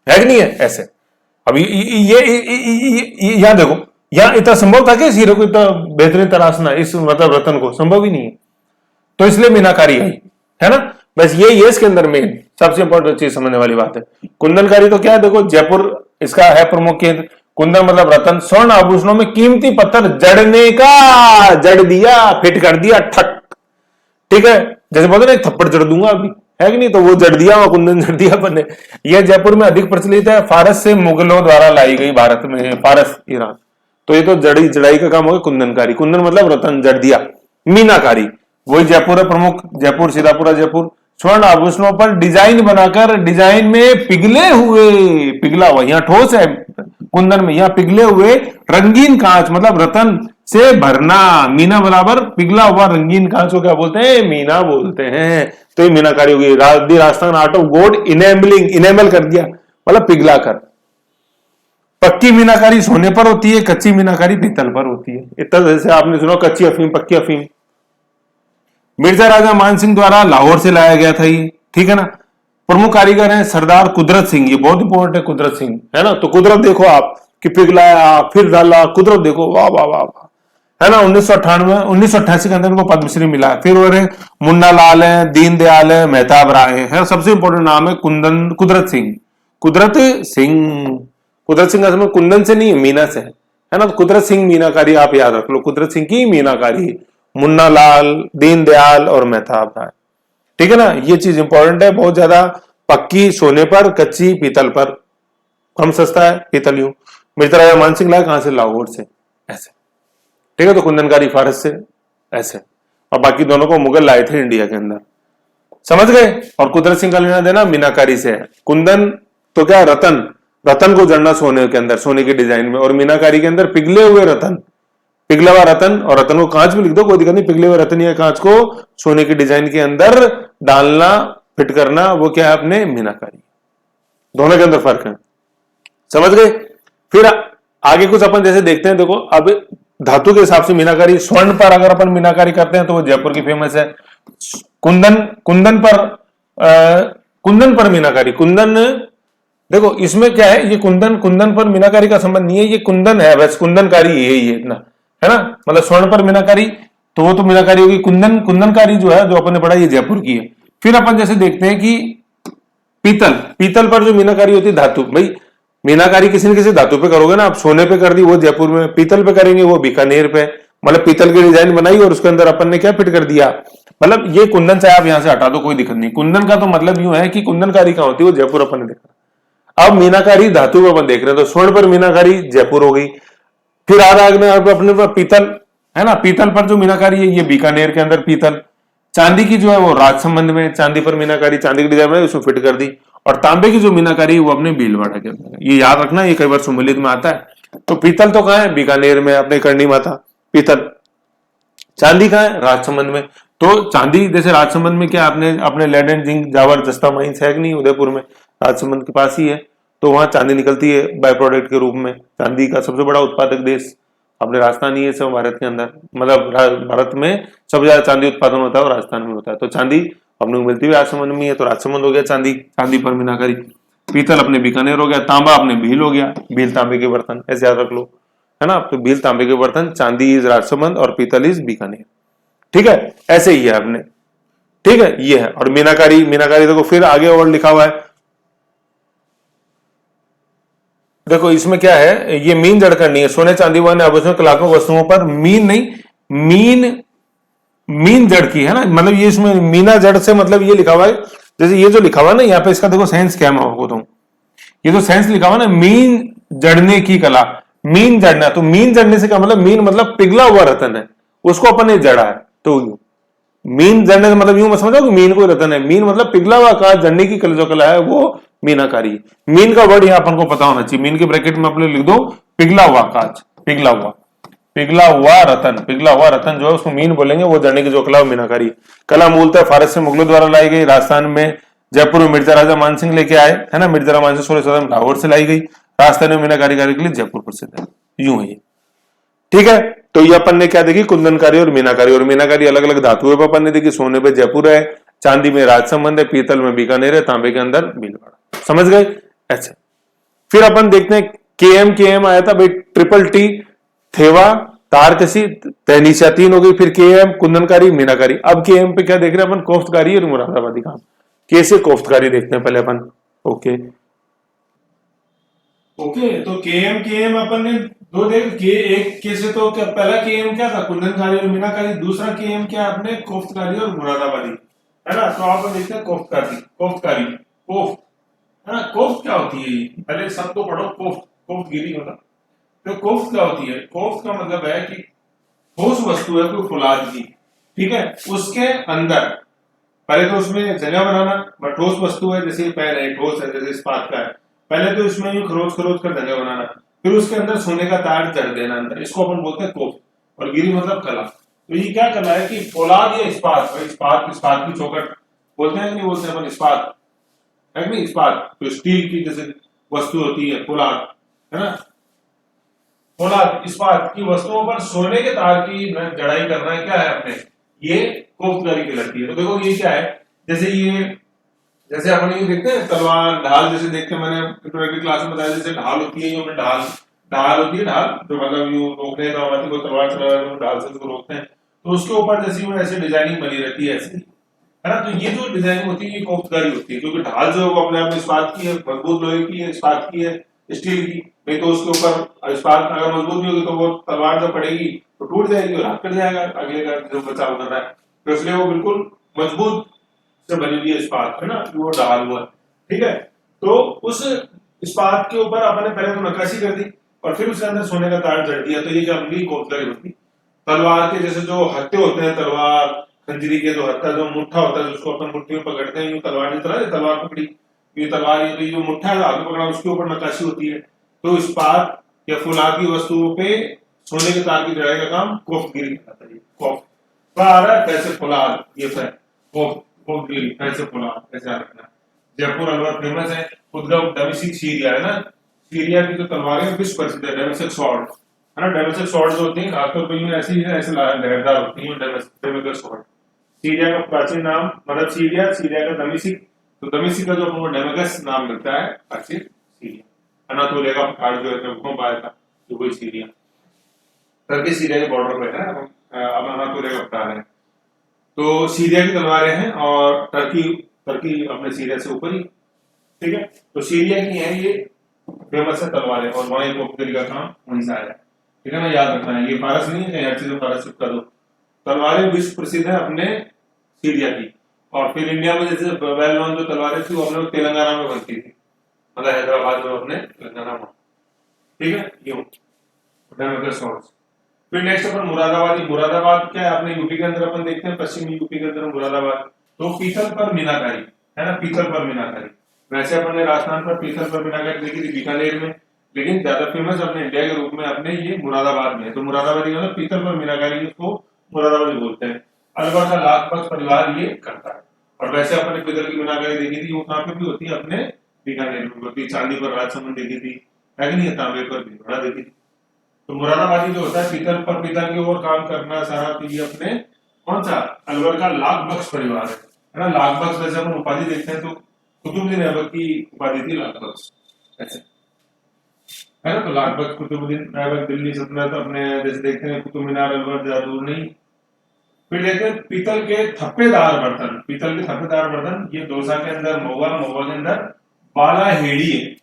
है कि नहीं है ऐसे। अब ये यहां देखो, यहां इतना संभव था कि इस हीरे को इतना बेहतरीन तराशना, इस मतलब रतन को, संभव ही नहीं है। तो इसलिए मीनाकारी है ना। बस ये इसके अंदर मेन सबसे इंपॉर्टेंट चीज समझने वाली बात है। कुंदनकारी तो क्या है, देखो जयपुर इसका है प्रमुख केंद्र। कुंदन मतलब रतन, स्वर्ण आभूषणों में कीमती पत्थर जड़ने का, जड़ दिया, फिट कर दिया, ठक। ठीक है, जैसे बोलते ना थप्पड़ जड़ दूंगा अभी, है कि नहीं, तो वो जड़ दिया, कुंदन जड़ दिया अपन ने। यह जयपुर में अधिक प्रचलित है, फारस से मुगलों द्वारा लाई गई भारत में, फारस ईरान। तो ये तो जड़ाई का काम हो गया कुंदनकारी। कुंदन मतलब रतन जड़ दिया। मीनाकारी वही जयपुर है प्रमुख, जयपुर सीधापुरा जयपुर। स्वर्ण आभूषणों पर डिजाइन बनाकर डिजाइन में पिघला हुआ, यहाँ ठोस है कुंदन में, यहाँ पिघले हुए रंगीन कांच मतलब रतन से भरना। मीना बराबर पिघला हुआ रंगीन कांच को क्या बोलते हैं, मीना बोलते हैं। तो ये मीनाकारी होगी। Rajasthan art of gold enamel कर दिया मतलब पिघला कर। पक्की मीनाकारी सोने पर होती है, कच्ची मीनाकारी पीतल पर होती है। इतना जैसे आपने सुना कच्ची अफीम पक्की अफीम, मिर्जा राजा मान सिंह द्वारा लाहौर से लाया गया था ये, ठीक है ना। प्रमुख कारीगर हैं सरदार कुदरत सिंह, ये बहुत इंपॉर्टेंट है कुदरत सिंह, है ना। तो कुदरत देखो आप कि पिघलाया फिर डाला, कुदरत देखो, वाह वाह वाह वाह, है ना। 1988 के अंदर इनको पद्मश्री मिला। फिर वो मुन्ना लाल है, दीनदयाल है, मेहताब राय है। सबसे इंपॉर्टेंट नाम है कुदरत सिंह। कुदरत सिंह असल में कुंदन से नहीं है, मीना से है ना। तो कुदरत सिंह मीनाकारी आप याद रख लो, कुदरत सिंह की मीनाकारी, मुन्ना लाल, दीनदयाल और मेहताब राय, ठीक है ना। ये चीज इंपॉर्टेंट है बहुत ज्यादा। पक्की सोने पर, कच्ची पीतल पर, कम सस्ता है पीतल यूं। मिर्जा राजा मान सिंह लाया कहां से, लाहौर से, ऐसे, ठीक है। तो कुंदनकारी फारस से, ऐसे। और बाकी दोनों को मुगल लाए थे इंडिया के अंदर, समझ गए। और कुदरत सिंह का लेना देना मीनाकारी से है। कुंदन तो क्या, रतन को जड़ना सोने के अंदर, सोने की डिजाइन में। और मीनाकारी के अंदर पिघले हुए रतन, पिघला हुआ रतन, और रतन को कांच में लिख दो कोई दिक्कत नहीं, पिघले हुए रतन या कांच को सोने की डिजाइन के अंदर डालना, फिट करना, वो क्या है अपने मीनाकारी। दोनों के अंदर फर्क है, समझ गए। फिर आगे कुछ अपन जैसे देखते हैं, देखो अब धातु के हिसाब से मीनाकारी, स्वर्ण पर अगर अपन मीनाकारी करते हैं तो वो जयपुर की फेमस है। कुंदन पर मीनाकारी, कुंदन देखो इसमें क्या है, ये कुंदन पर मीनाकारी का संबंध नहीं है, ये कुंदन है, बस कुंदनकारी यही है इतना, है ना। मतलब स्वर्ण पर मीनाकारी तो वो तो मीनाकारी होगी। कुंदनकारी जो है, जो अपन ने पढ़ा, ये जयपुर की है। फिर अपन जैसे देखते हैं कि पीतल, पीतल पर जो मीनाकारी होती है धातु, भाई मीनाकारी किसी न किसी धातु पे करोगे ना, आप सोने पे कर दी वो जयपुर में, पीतल पे करेंगे वो बीकानेर पे, मतलब पीतल की डिजाइन बनाई और उसके अंदर अपन ने क्या फिट कर दिया। मतलब ये कुंदन से आप यहां से हटा दो, कोई दिक्कत नहीं। कुंदन का तो मतलब यूं है कि कुंदनकारी कहां होती है, वो जयपुर अपन ने देखा। अब मीनाकारी धातु पे अपन देख रहे हैं, तो स्वर्ण पर मीनाकारी जयपुर हो गई। फिर आ रहा है अपने पास पीतल, है ना, पीतल पर जो मीनाकारी है ये बीकानेर के अंदर पीतल। चांदी की जो है वो राजसमंद में, चांदी पर मीनाकारी, चांदी की डिजाइन में उसमें फिट कर दी। और तांबे की जो मीनाकारी है वो अपने भीलवाड़ा के अंदर है। ये याद रखना, ये कई बार सम्मिलित में आता है। तो पीतल तो कहां है, बीकानेर में, अपने करणी माता पीतल। चांदी कहां है, राजसमंद में। तो चांदी जैसे राजसमंद में क्या, आपने अपने लेड एंड जिंक जावर जस्ता माइंस है कि नहीं, उदयपुर में, राजसमंद के पास ही है। तो वहां चांदी निकलती है बाय प्रोडक्ट के रूप में। चांदी का सबसे बड़ा उत्पादक देश अपने राजस्थान ही है, सब भारत के अंदर, मतलब भारत में सबसे ज्यादा चांदी उत्पादन होता है और राजस्थान में होता है। तो चांदी अपने को मिलती हुई राजसमंद में है, तो राजसमंद हो गया चांदी, चांदी पर मीनाकारी। पीतल अपने बीकानेर हो गया, तांबा अपने भील हो गया, भील तांबे के बर्तन, ऐसे याद रख लो, है ना। तो भील तांबे के बर्तन, चांदी इज राजसमंद और पीतल इज बीकानेर। ठीक है, ऐसे ही है अपने, ठीक है, ये है। और मीनाकारी, मीनाकारी देखो फिर आगे और लिखा हुआ है, देखो इसमें क्या है, ये मीन जड़ करनी है, सोने चांदी व अन्य आभूषण कलात्मक वस्तुओं पर मीन नहीं, मीन, मीन जड़ की है ना, मतलब ये इसमें मीना जड़ से मतलब ये लिखा हुआ है, जैसे ये जो लिखा हुआ है ना यहाँ पे, इसका देखो सेंस क्या है मैं आपको बताऊं। ये जो सेंस लिखा हुआ है ना, मीन जड़ने की कला, मीन जड़ना, तो मीन जड़ने से क्या मतलब, मीन मतलब पिघला हुआ रतन है, उसको अपन ने जड़ा है। तो मीन जड़ने का मतलब यूं मत समझो कि मीन कोई रतन है, मीन मतलब पिघला हुआ कांच जड़ने की जो कला है वो मीनाकारी है। मीन का वर्ड यहाँ अपन को पता होना चाहिए, मीन के ब्रैकेट में अपने लिख दो पिघला हुआ कांच, पिघला हुआ, पिघला हुआ रतन, पिघला हुआ रतन जो है उसको मीन बोलेंगे, वो जड़ने की जो कला मीनाकारी कला मूलतः फारस से मुगलों द्वारा लाई गई, राजस्थान में जयपुर में मिर्जा राजा मानसिंह लेके आए, है ना, मिर्जा राजा मानसिंह 1614 लाहौर से लाई गई, राजस्थान में मीनाकारी कार्य के लिए जयपुर प्रसिद्ध है। यूं है, ठीक है। तो ये अपन ने क्या देखी, कुंदनकारी और मीनाकारी। और मीनाकारी अलग अलग धातुओं पर अपन ने देखी, सोने पे जयपुर है, चांदी में राजसमंद है, पीतल में बीकानेर है, तांबे के अंदर भीलवाड़ा। समझ गए, ऐसे। फिर अपन देखते हैं के एम आया था भाई, ट्रिपल टी, थेवा, तारकसी, तहनीसा, तीन हो गई। फिर के एम, कुंदनकारी, मीनाकारी। अब के एम पे क्या देख रहे हैं अपन, कोफ्तकारी और मुरादाबादी काम। कैसे कोफ्तकारी देखते हैं पहले अपन, ओके ओके। तो के एम अपन ने दो देख के, एक के से तो क्या, पहला के एम क्या था, कुंदनकारी और मीनाकारी। दूसरा के एम क्या अपने, कोफ्तकारी और मुरादाबादी, है ना। तो आप देखते हैं कोफ्तकारी, कोफ्तकारी, कोफ्त, है ना। कोफ्त क्या होती है, पहले सब तो पढ़ो, कोफ्त, कोफ्तगिरी मतलब। तो कोफ्त क्या होती है, कोफ्त का मतलब है कि ठोस वस्तु है कोई फौलाद की, ठीक है, उसके अंदर पहले तो उसमें जगह बनाना, ठोस वस्तु है, जैसे पैर है, ठोस है, जैसे इस्पात का है, पहले तो इसमें यूं खरोच खरोच कर जगह बनाना, फिर उसके अंदर सोने का तार जड़ देना अंदर, इसको अपन बोलते हैं कोफ्त। और गिरी मतलब कला। तो ये क्या कला है कि फौलाद या इस्पात, इस्पात, इस्पात की चौखट बोलते हैं कि नहीं बोलते हैं अपन, इस्पात है कि नहीं, इस्पात तो स्टील की जैसे वस्तु होती है, फौलाद, है ना, फौलाद इस्पात की वस्तुओं पर सोने के तार की जड़ाई करना क्या है अपने, ये कोफ्तकारी कहलाती है। तो देखो ये क्या है, जैसे ये, जैसे अपन ये देखते हैं तलवार ढाल, जैसे देखते हैं, मैंने इंट्रोडक्टरी क्लास में बताया, जैसे ढाल होती है, ये ढाल, ढाल होती है, ढाल जो मतलब यूं रोकने का होती है, कोई तलवार चला रहा है ढाल से उसको रोकते हैं, तो उसके ऊपर जैसे ऐसे डिजाइनिंग बनी रहती है, ऐसे, है ना। तो ये जो डिजाइनिंग होती है ये कोफ्तकारी होती है, क्योंकि ढाल जो है वो अपने आप में इस्पात की है, मजबूत लोहे की है, इस्पात की है, स्टील की, नहीं तो उसके ऊपर इस्पात अगर मजबूत नहीं होगी तो वो तलवार जब पड़ेगी तो टूट जाएगी और हाथ कट जाएगा अगले का जो बचाव कर रहा है। तो इसलिए वो बिल्कुल मजबूत से बनी हुई है इस्पात, है ना, वो ढाल हुआ, ठीक है। तो उस इस्पात के ऊपर आपने पहले तो नक्काशी कर दी और फिर उसके अंदर सोने का तार जड़ दिया, तो ये क्या बन गई, कोफ्तकारी बन गई। तलवार के जैसे जो हत्थे होते हैं, तलवार खंजरी के जो हत्था, जो मुट्ठा होता है, जिसको अपन मुट्ठी में पकड़ते हैं, तलवार जिस तरह तलवार पकड़ी, ये तलवार, ये जो मुट्ठा है हाथ में पकड़ा, उसके ऊपर नक्काशी होती है। तो इस्पात या फौलादी वस्तुओं पे सोने के तार की जड़ाई का काम कोफ्तगिरी कहलाता है। कोफ्त आ रहा है कैसे, फौलाद, ये कोफ्तगिरी कैसे फौलाद, ऐसे रखना। जयपुर अलवर फेमस है, उद्गम डैमेस्टिक सीरिया, है ना, सीरिया की जो तलवारें विश्व प्रसिद्ध है, डैमेस्टिक सॉर्ड, है ना। डैमेस्टिक सॉर्ड जो होती है खासतौर पर ऐसी ऐसे लहरदार होती है, डैमेस्टिक सॉर्ड। सीरिया का प्राचीन नाम, मतलब सीरिया, सीरिया का दमिश्क, तो दमिश्क का जो अपने डेमेगस नाम मिलता है प्राचीन सीरिया, अनातोलिया का पहाड़ जो है भूकंप आया था, तो वही सीरिया, टर्की सीरिया के बॉर्डर पे है, अनातोलिया का कप्तान है। तो सीरिया की तलवारें हैं और टर्की टर्की अपने सीरिया से ऊपर ही, ठीक है। तो सीरिया की है ये फेमस है तलवारें, और वहीं तोपगिरी का काम वहीं से आया है, ठीक है ना, याद रखना है। ये फारस नहीं है कि हर चीज में फारस चिपका दो। तलवारें विश्व प्रसिद्ध है अपने सीरिया की। और फिर इंडिया में जैसे वेल नोन जो तलवारें थी वो अपने तेलंगाना में बनती थी, मतलब हैदराबाद में अपने तेलंगाना में, ठीक है। यूं फिर नेक्स्ट अपन मुरादाबादी। मुरादाबाद क्या है, अपने यूपी के अंदर अपन देखते हैं, पश्चिमी यूपी के अंदर मुरादाबाद। तो पीतल पर मीनाकारी है ना, पीतल पर मीनाकारी। वैसे अपन ने राजस्थान पर पीतल पर मीनाकारी देखी थी बीकानेर में, लेकिन ज्यादा फेमस अपने इंडिया के रूप में अपने ये मुरादाबाद में है। तो मुरादाबादी मतलब पीतल पर मीनाकारी, उसको मुरादाबादी बोलते हैं। अलवर का लाखपत परिवार ये करता है। और वैसे अपन ने पीतल की मीनाकारी देखी थी, वो कहाँ पे भी होती है, अपने बीकानेर में होती है। चांदी पर राजसमंद देखी थी, है कि नहीं, तांबे पर भीलवाड़ा देखी थी। तो मुरादाबादी जो होता है पीतल पर पीतल के ओर काम करना सारा, तो ये अपने कौन सा अलवर का लाख बख्श परिवार है ना। लाख बख्श वैसे अपन उपाधि देखते हैं तो कुतुबुद्दीन ऐबक की उपाधि थी लाख बख्श, ऐसे है ना। तो लाख बख्श कुतुबुद्दीन ऐबक दिल्ली सल्तनत, तो अपने जैसे देखते हैं कुतुब मीनार अलवर ज्यादा दूर नहीं। फिर देखते हैं पीतल के थप्पेदार बर्तन। पीतल के थप्पेदार बर्तन, ये दौसा के अंदर महुआ, महुआ के अंदर बालाहेड़ी है।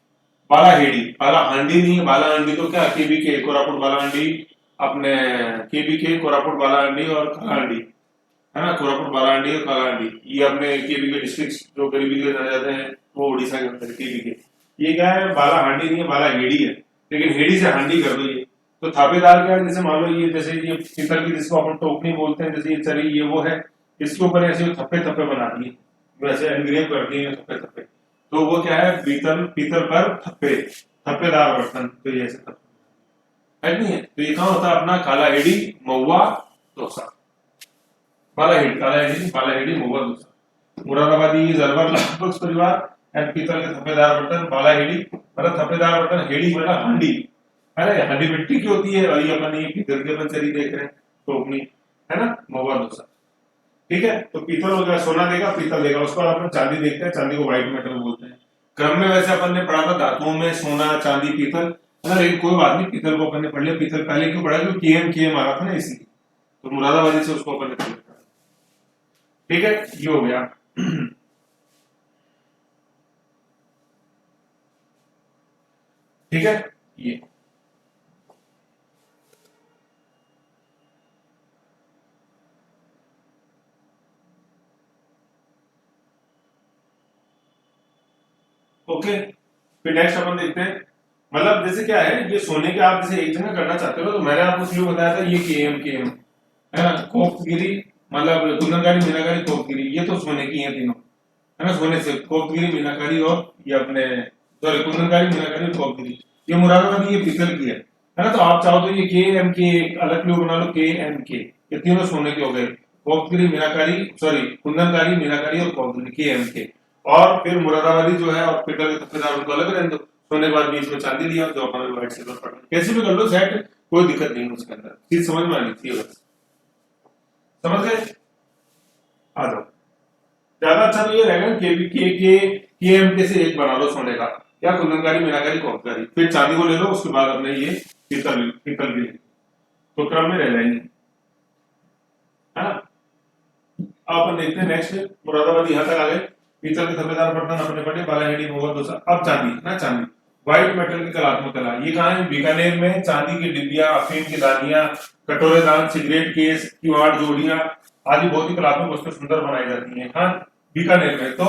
बालाहेड़ी, बाला हांडी नहीं है, बाला हांडी तो क्या केबीके कोरापुट बाला हांडी, अपने केबीके कोरापुट बाला हांडी और कालाहांडी, है ना। कोरापुट बाला हांडी और कालाहांडी ये अपने केबीके डिस्ट्रिक्ट जो गरीबी के जाने जाते हैं, वो उड़ीसा के अंदर केबीके। ये क्या है, बाला हांडी नहीं है, बाला हेड़ी है, लेकिन हेड़ी से हांडी कर दो ये। तो थापेदार क्या है, जैसे मान लो ये जैसे ये पीतल की जिसको अपन टोकनी बोलते हैं, जैसे ये चरी ये वो है, इसके ऊपर ऐसे थप्पे थप्पे बना दिए, वैसे एनग्रेव कर दिए थप्पे थप्पे। तो वो क्या है, पीतल, पीतल पर थप्पे, थप्पेदार बर्तन, तो ये ऐसे थप्पे है नहीं है। तो ये कहाँ होता है अपना, कालाहेड़ी, महुआ, दौसा। बालाहेड़ी, कालाहेड़ी, बालाहेड़ी, महुआ, दौसा। मुरादाबादी जरवर लाख परिवार एंड पीतल के थप्पेदार बर्तन, बालाहेड़ी मतलब थप्पेदार बर्तन, हेड़ी मतलब हांडी, अरे हांडी मिट्टी की होती है, और ये अपन ये पीतल के अपन चरी देख रहे हैं, टोकनी, है ना, महुआ, दौसा, ठीक है। तो पीतल हो गया, सोना देगा, पीतल देगा। उसके बाद अपन चांदी देखते हैं, चांदी को व्हाइट मेटल बोलते हैं। क्रम में वैसे अपन ने पढ़ा था धातुओं में सोना, चांदी, पीतल, है ना, लेकिन कोई बात नहीं, पीतल को अपन ने पढ़ लिया। पीतल पहले क्यों पढ़ा, क्योंकि केएम आ रहा था ना, इसीलिए। तो मुरादाबादी से उसको अपन ने पढ़ा, ठीक है। ये हो गया। ठीक है, ये ओके। फिर नेक्स्ट अपन देखते हैं, मतलब जैसे क्या है, ये सोने के आप जैसे एक जगह करना चाहते हो, तो मैंने आपको शुरू बताया था ये केएम केएम, है ना। कोफ्तगिरी मतलब कुंदनकारी, मीनाकारी, कोफ्तगिरी, ये तो सोने की है तीनों, है ना। सोने से कोफ्तगिरी, मीनाकारी और ये अपने सॉरी कुंदनकारी, मीनाकारी और कोफ्तगिरी। ये मुरादाबादी, ये पीतल की है ना। तो आप चाहो तो ये के एम के अलग क्लू बना लो, के एम के, ये तीनों सोने के हो गए। कोफ्तगिरी, मीनाकारी, सॉरी कुंदनकारी, मीनाकारी और कोफ्तगिरी, के एम के। और फिर मुरादाबादी जो है और पीतल के थप्पेदार उनको अलग रहने दो। सोने के बाद बीच में चांदी लिया, जो अपन व्हाइट सिल्वर पढ़, कैसे भी कर लो सेट, कोई दिक्कत नहीं है उसके अंदर, चीज समझ में आनी चाहिए बस। समझ गए, आ जाओ। ज्यादा अच्छा तो ये रहेगा के एम के से एक बना लो सोने का, या कुंदनकारी, मीनाकारी, कोफ्तगिरी। फिर चांदी को ले लो, उसके बाद अपने ये पीतल पीतल भी, तो क्रम में रह जाएंगे, है ना। अपन देखते हैं नेक्स्ट, मुरादाबादी यहां तक आ गए। पीतल के थप्पेदार बर्तन अपने पढ़े, बालाहेड़ी, महुआ, दौसा। अब चांदी ना, चांदी व्हाइट मेटल की कलात्मक कला, ये कहाँ है, बीकानेर में। चांदी की डिब्बियां, अफीम की दानियां, कटोरे दान, सिगरेट केस, किवाड़ जोड़ियां आदि बहुत ही कलात्मक वस्तु सुंदर बनाई जाती हैं, हाँ, बीकानेर में। तो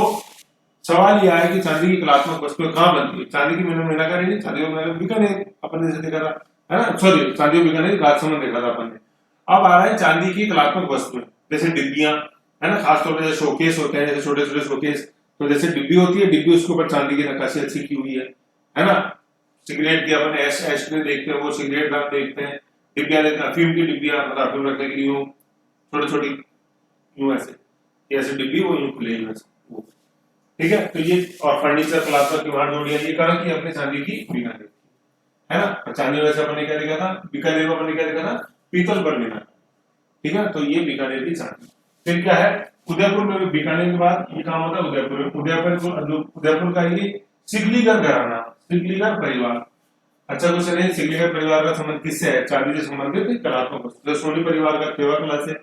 सवाल यह है कि चांदी की कलात्मक वस्तुएं कहाँ बनती है। चांदी की मीनाकारी नहीं, चांदी को बीकानेर अपन ने जैसे देखा था, है ना, सॉरी चांदी को बीकानेर राजसमंद देखा था अपन ने। अब आ रहा है चांदी की कलात्मक वस्तुएं, जैसे डिब्बियां, है ना, खासतौर पर जैसे शोकेस होते हैं, जैसे छोटे छोटे शोकेस। तो जैसे डिब्बी होती है, डिब्बी उसके ऊपर चांदी की नक्काशी अच्छी की हुई है ना। सिगरेट की अपन एश एश में देखते हैं, वो सिगरेट दान देखते हैं। डिब्बियां देखते हैं, अफीम की डिब्बियां, मतलब अफीम रखने के लिए यूं छोटी छोटी, यूं ऐसे, ऐसे डिब्बी वो यूं खुले यूं ऐसे, वो ठीक है। तो ये और फर्नीचर, कलात्मक किवाड़ जोड़ियां, ये कहाँ की, अपने चांदी की बीकानेर, है ना। चांदी वैसे अपन ने क्या देखा था, बीकानेर में अपन ने क्या देखा था, पीतल पर बीना, ठीक है। तो ये बीकानेर की चांदी। फिर क्या है, उदयपुर में, बीकानेर के बाद ये काम होता है उदयपुर में। उदयपुर का ये सिगलीगर घराना, सिगलीगर परिवार, अच्छा क्वेश्चन है, सिग्निफिकेंट परिवार का संबंध किससे है? चांदी से संबंधित है, कलात्मक वस्तु। तो सोनी परिवार का सेवा कला से,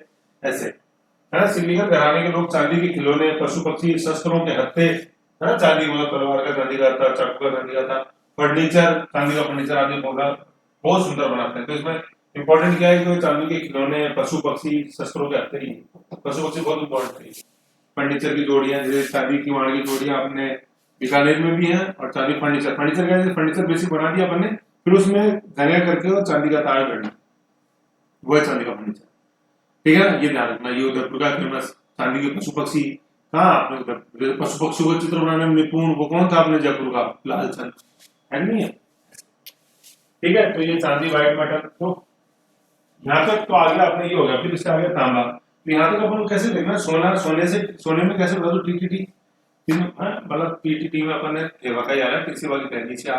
ऐसे है ना। सिग्निफिकेंट घराने के लोग चांदी के खिलौने, पशु पक्षी, शस्त्रों के हत्थे, है ना, चांदी मतलब तलवार का चांदी का था, चाकू का चांदी का था, फर्नीचर, चांदी का फर्नीचर आदि बोला बहुत सुंदर बनाते हैं। तो इसमें इंपॉर्टेंट क्या है कि चांदी के खिलौने, पशु पक्षी, शस्त्रों के हत्थे ही, पशु पक्षी बहुत इंपॉर्टेंट है। फर्नीचर की जोड़ियां, जैसे चांदी की वाण की जोड़ियां अपने बीकानेर में भी है, और चांदी फर्नीचर, फर्नीचर क्या, फर्नीचर बेसिक बना दिया अपन ने, फिर उसमें जगह करके और चांदी का तार करना, वो है चांदी का फर्नीचर। ठीक है ना, ये ध्यान रखना। ये उदयपुर का फेमस चांदी के पशु पक्षी, कहाँ आपने पशु पक्षी का चित्र बनाने में निपुण वो कौन था अपने जयपुर का? लालचंद, है नहीं है? ठीक है, तो ये चांदी व्हाइट मेटल, तो यहाँ तक तो आ गया अपने, ये हो गया। फिर इसका आ गया तांबा। तो यहाँ तक अपन कैसे देखना, सोना, सोने से, सोने में कैसे बता दो, टीटीटी मतलब टीटीटी में अपन ने वाकई आ रहा है, किसी वाली पहली से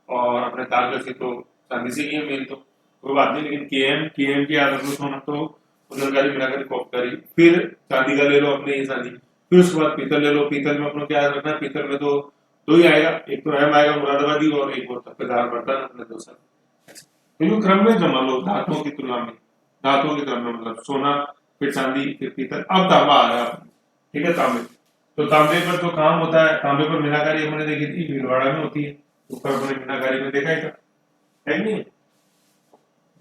और अपने तारकसी तो चांदी से ही है मेन, तो कोई बात नहीं। लेकिन केएम की याद रखो, सोना तो उदरकारी मीनाकारी कॉपकारी। फिर चांदी का ले लो अपने, ये चांदी। फिर उसके बाद पीतल ले लो। पीतल में अपने क्या याद रखना है, पीतल में तो दो ही आएगा, एक तो एम आएगा मुरादाबादी, और एक वो तपेदार बर्तन अपने दो सर। तो क्रम में जमा लो धातुओं की तुलना में, धातुओं के क्रम में, मतलब सोना, फिर चांदी, फिर पीतल, अब तांबा आ रहा है। ठीक है, तांबे। तो तांबे पर तो काम होता है, तांबे पर मीनाकारी हमने देखी थी, भीलवाड़ा में होती है, ऊपर अपने मीनाकारी में देखा ही था, है नहीं?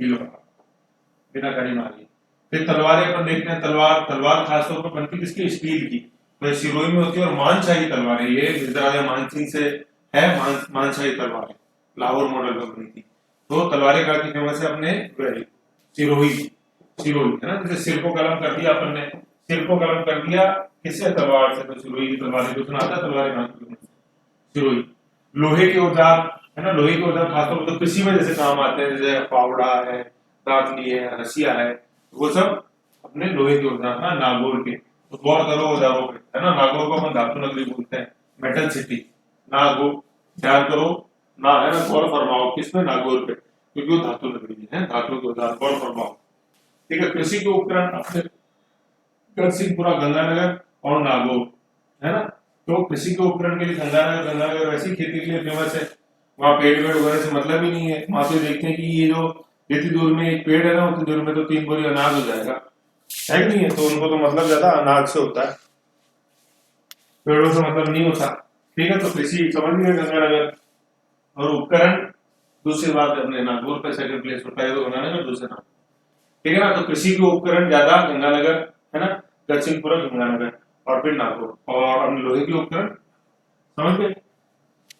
भीलवाड़ा मीनाकारी मारी। फिर तलवारें अपन देखते हैं, तलवार, तलवार खासतौर पर बनती किसकी? स्टील की, तो सिरोही में होती है। और मानशाही तलवार है ये, राजा मानसिंह से है, मानशाही तलवार, लाहौर मॉडल में बनी थी। तो तलवारें कहाँ की फेमस है अपने? सिरोही, सिरोही है ना। जैसे सिर को कलम कर दिया अपन ने, सिर को कलम कर दिया किससे? तलवार से। तो सिरोही की तलवारें जो सुना था, तलवारें कहाँ की? सिरोही। लोहे के औजार, है ना, लोहे के औजार खासतौर पर कृषि में जैसे काम आते हैं, जैसे फावड़ा है, दातली है, रसिया है, वो सब अपने लोहे के औजार ना, नागौर के। तो गौर करो औजारों पे, है ना। नागौर को अपन धातु नगरी बोलते हैं, मेटल सिटी नागौर। ध्यान करो ना, है ना, गौर फरमाओ किसमें? नागौर पे, क्योंकि वो धातु नगरी है, धातु के औजार, गौर फरमाओ। ठीक है, कृषि के उपकरण अपने गढ़सिंहपुरा, गंगानगर और नागौर, है ना। तो कृषि के उपकरण के लिए गंगानगर, गंगानगर वैसी खेती के लिए फेमस है। वहां पेड़ वेड़ वगैरह से मतलब ही नहीं है। वहां पे देखते हैं कि ये जो जितनी दूर में एक पेड़ है ना, उतनी दूर में तो 3 बोरी अनाज हो जाएगा, है कि नहीं है? तो उनको तो मतलब ज्यादा अनाज से होता है, पेड़ों से मतलब नहीं होता। ठीक है, तो कृषि समझ गए गंगानगर। और उपकरण दूसरी बात अपने नागौर पे सेकंड प्लेस पर, पहले तो गंगानगर, दूसरे नागौर। ठीक है ना। तो कृषि के उपकरण ज्यादा गंगानगर, है ना, दक्षिणपुरा गंगानगर, और फिर नागौर। और अपने लोहे के उपकरण समझ गए।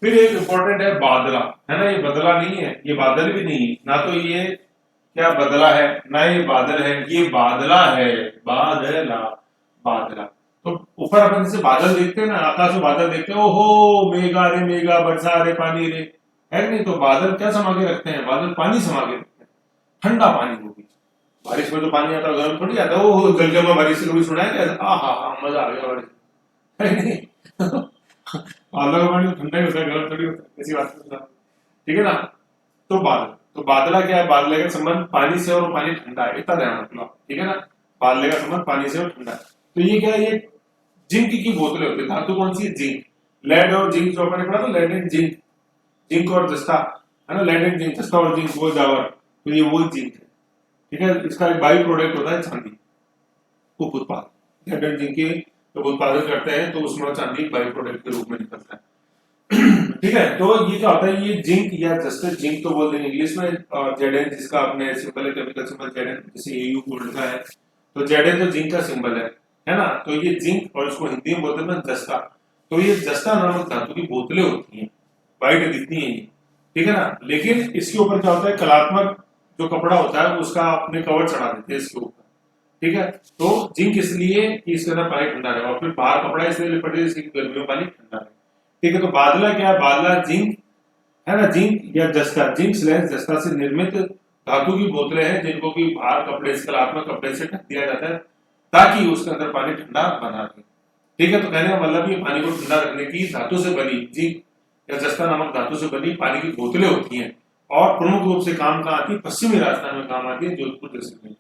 फिर एक इंपॉर्टेंट है बादला, है ना। ये बदला नहीं है, ये बादल भी नहीं है ना। तो ये क्या बदला है ना, ये बादल है, ये बादला है, बादला, बादला। तो ऊपर अपन जैसे बादल देखते हैं ना, आकाश में बादल देखते हैं, ओहो मेघा रे मेघा, बरसा रे पानी रे, है कि नहीं? तो बादल क्या समा के रखते हैं? बादल पानी समा के रखते हैं, ठंडा पानी। वो भी बारिश में तो पानी आता है, गर्म थोड़ी आता है। ओहो जलजमा बारिश से कभी सुना है क्या? हाँ, मजा आ गया बारिश, है कि नहीं? बादल का पानी ठंडा ही होता है, गर्म थोड़ी होता है, ऐसी बात सुना। ठीक है ना। तो बादल, तो बादला क्या है? बादले का संबंध पानी से, और वो पानी ठंडा है, इतना ध्यान रखना। ठीक है ना, बादले का संबंध पानी से और ठंडा है। तो ये क्या है? ये जिंक की बोतलें होती है। धातु कौन सी है? जिंक। लेड और जिंक जो अपने पढ़ा था, लेड एंड जिंक, जिंक और जस्ता, है ना, लेड एंड जिंक, जस्ता और जिंक, वो जावर, तो ये वो जिंक है। ठीक है, इसका एक बाई प्रोडक्ट होता है चांदी, उप उत्पाद। लेड एंड जिंक के जब उत्पादन करते हैं तो उसमें चांदी बाई प्रोडक्ट के रूप में निकलता है। ठीक है, तो ये क्या होता है? ये जिंक या जस्टर, जिंक तो बोलते हैं इंग्लिश में, और जेडन जिसका अपने सिंबल है, केमिकल सिंबल जेडन, जैसे एयू गोल्ड का है, तो जेडन तो जिंक का सिंबल है ना। तो ये जिंक, और इसको हिंदी में बोलते हैं जस्ता। तो ये जस्ता नामक धातु की बोतलें होती हैं, वाइट दिखती है ये, ठीक है ना। लेकिन इसके ऊपर क्या होता है? कलात्मक जो कपड़ा होता है उसका अपने कवर चढ़ा देते हैं इसके ऊपर। ठीक है, तो जिंक इसलिए कि इसके अंदर पानी ठंडा रहे, और फिर बाहर कपड़ा इसलिए लिपटे जिसकी गर्मियों पानी ठंडा रहे। ठीक है, तो बादला क्या है? बादला जिंक, है ना, जिंक या जस्ता, जिंक स्लैश जस्ता से निर्मित धातु की बोतलें हैं, जिनको कि बाहर कपड़े से, कलात्मक कपड़े से ढक दिया जाता है ताकि उसके अंदर पानी ठंडा बना रहे। ठीक है, तो कहने का मतलब ये पानी को ठंडा रखने की धातु से बनी, जिंक या जस्ता नामक धातु से बनी पानी की बोतलें होती हैं। और प्रमुख रूप से काम कहाँ आती है? पश्चिमी राजस्थान में काम आती है, जोधपुर डिस्ट्रिक्ट में।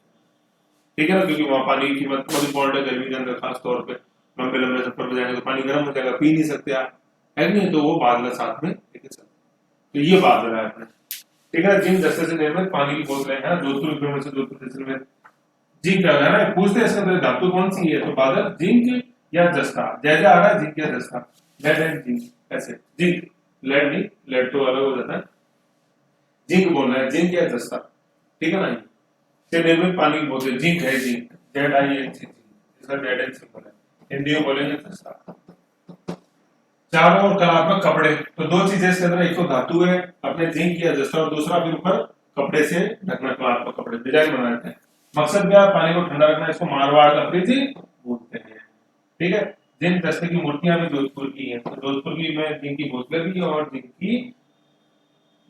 ठीक है ना, क्योंकि वहां पानी की कीमत बहुत इंपॉर्टेंट है गर्मी के अंदर, खासतौर पर लंबे लंबे सफर में जाएंगे तो पानी गर्म हो जाएगा, पी नहीं सकते आप, है नहीं, तो वो बादल साथ में लेके चलते। तो ये बादल है अपने। ठीक है। जिंक जस्ते से निर्मित पानी की बोतलें है ना, जोधपुर में से जोधपुर जैसे में जिंक क्या है ना, पूछते हैं इसके अंदर धातु कौन सी है, तो बादल जिंक या जस्ता, जैसे आ रहा है जिंक या जस्ता, लेड एंड जिंक, ऐसे जिंक, लेड नहीं, लेड तो अलग हो जाता है, जिंक बोलना है, जिंक या जस्ता, ठीक है ना। से निर्मित पानी की बोतल जिंक है, zinc Z I N C, इसका जेड एन सिंपल है, हिंदी में बोलेंगे जस्ता। चारों ओर कलात्मक कपड़े, तो दो चीजें इसके अंदर, एक तो धातु है अपने जिंक या जस्ता, और दूसरा फिर ऊपर कपड़े से ढकना, कलात्मक कपड़े डिजाइन बनाते हैं। मकसद क्या है, पानी को ठंडा रखना, इसको मारवाड़ का फ्रिज बोलते हैं, ठीक है। जिंक दस्ते की मूर्तियां भी जोधपुर की हैं, तो जोधपुर की में जिंक की बोतलें भी और जिंक की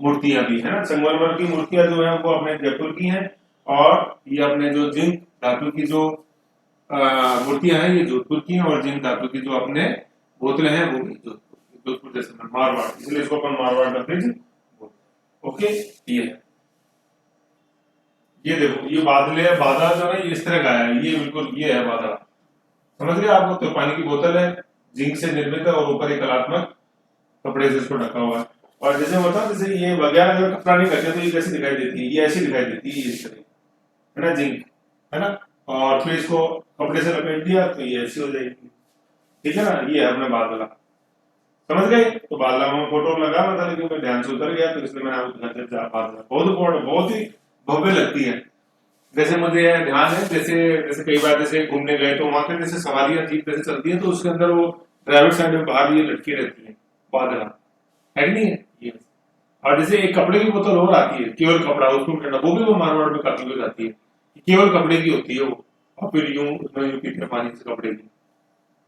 मूर्तियां भी है ना। संगमरमर की मूर्तियां जो है वो अपने जयपुर की हैं, और ये अपने जो जिंक धातु की जो मूर्तियां हैं ये जोधपुर की हैं, और जिंक धातु की जो अपने बोतलें हैं वो भी जोधपुर जैसे मारवाड़, इसलिए इसको अपन मारवाड़ का फ्रिज बोलते। ओके, ये है, ये देखो ये बादल है, बादल जो है ये इस तरह का है, ये बिल्कुल ये है बादल, समझ गए आपको। तो पानी की बोतल है, जिंक से निर्मित है, और ऊपर एक कलात्मक कपड़े से इसको ढका हुआ है। और जैसे होता है जैसे ये वगैरह अगर कपड़ा नहीं ढके तो ये कैसी दिखाई देती है, ये ऐसी दिखाई देती है, इस तरह है ना, जिंक है ना। और फिर इसको कपड़े से लपेट दिया तो ये ऐसी हो जाएगी, ठीक है ना। ये है अपना बादला, समझ गए। तो बादला में फोटो लगा रहा था लेकिन मैं ध्यान से उतर गया, तो इसलिए मैंने आपको बादला बहुत ही भव्य लगती है। जैसे मुझे ध्यान है, जैसे जैसे कई बार जैसे घूमने गए तो वहां पे जैसे सवारियां जीप जैसे चलती है, तो उसके अंदर वो ड्राइवर साइड में बाहर ये लटकी रहती है बादला, है कि नहीं है ये। और जैसे एक कपड़े की बोतल और आती है, केवल कपड़ा, उसको ठंडा, वो भी वो मारवाड़ में काफी हो जाती है, केवल कपड़े की होती है वो, और फिर यूं उसमें यूं पीते पानी से कपड़े की।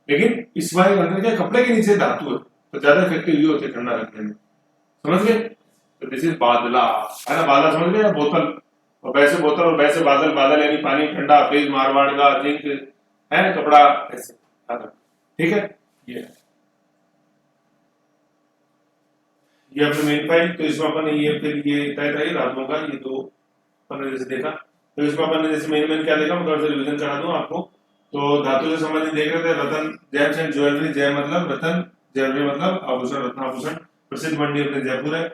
लेकिन इस बार अंदर क्या, कपड़े के नीचे धातु है, तो ज्यादा इफेक्टिव ये होते ठंडा रखने में, समझ गए। तो दिस इज बादला, है ना, बादला समझ गए, बोतल और वैसे बोतल और वैसे बादल, बादल यानी पानी ठंडा, फ्रिज मारवाड़ का, जिंक है ना, कपड़ा ऐसे, ठीक है। ये अपने मेन फाइल, तो इसमें अपन ये फिर ये तय था धातुओं का, ये दो अपन ने जैसे देखा, तो इसमें अपन ने जैसे मेन क्या देखा, मैं थोड़ा सा रिविजन करा दूं आपको। तो धातु से संबंधित देख रहे थे, रतन, जेम्स एंड ज्वेलरी, जय मतलब रतन, ज्वेलरी मतलब आभूषण, रत्न आभूषण, प्रसिद्ध मंडी अपने जयपुर है।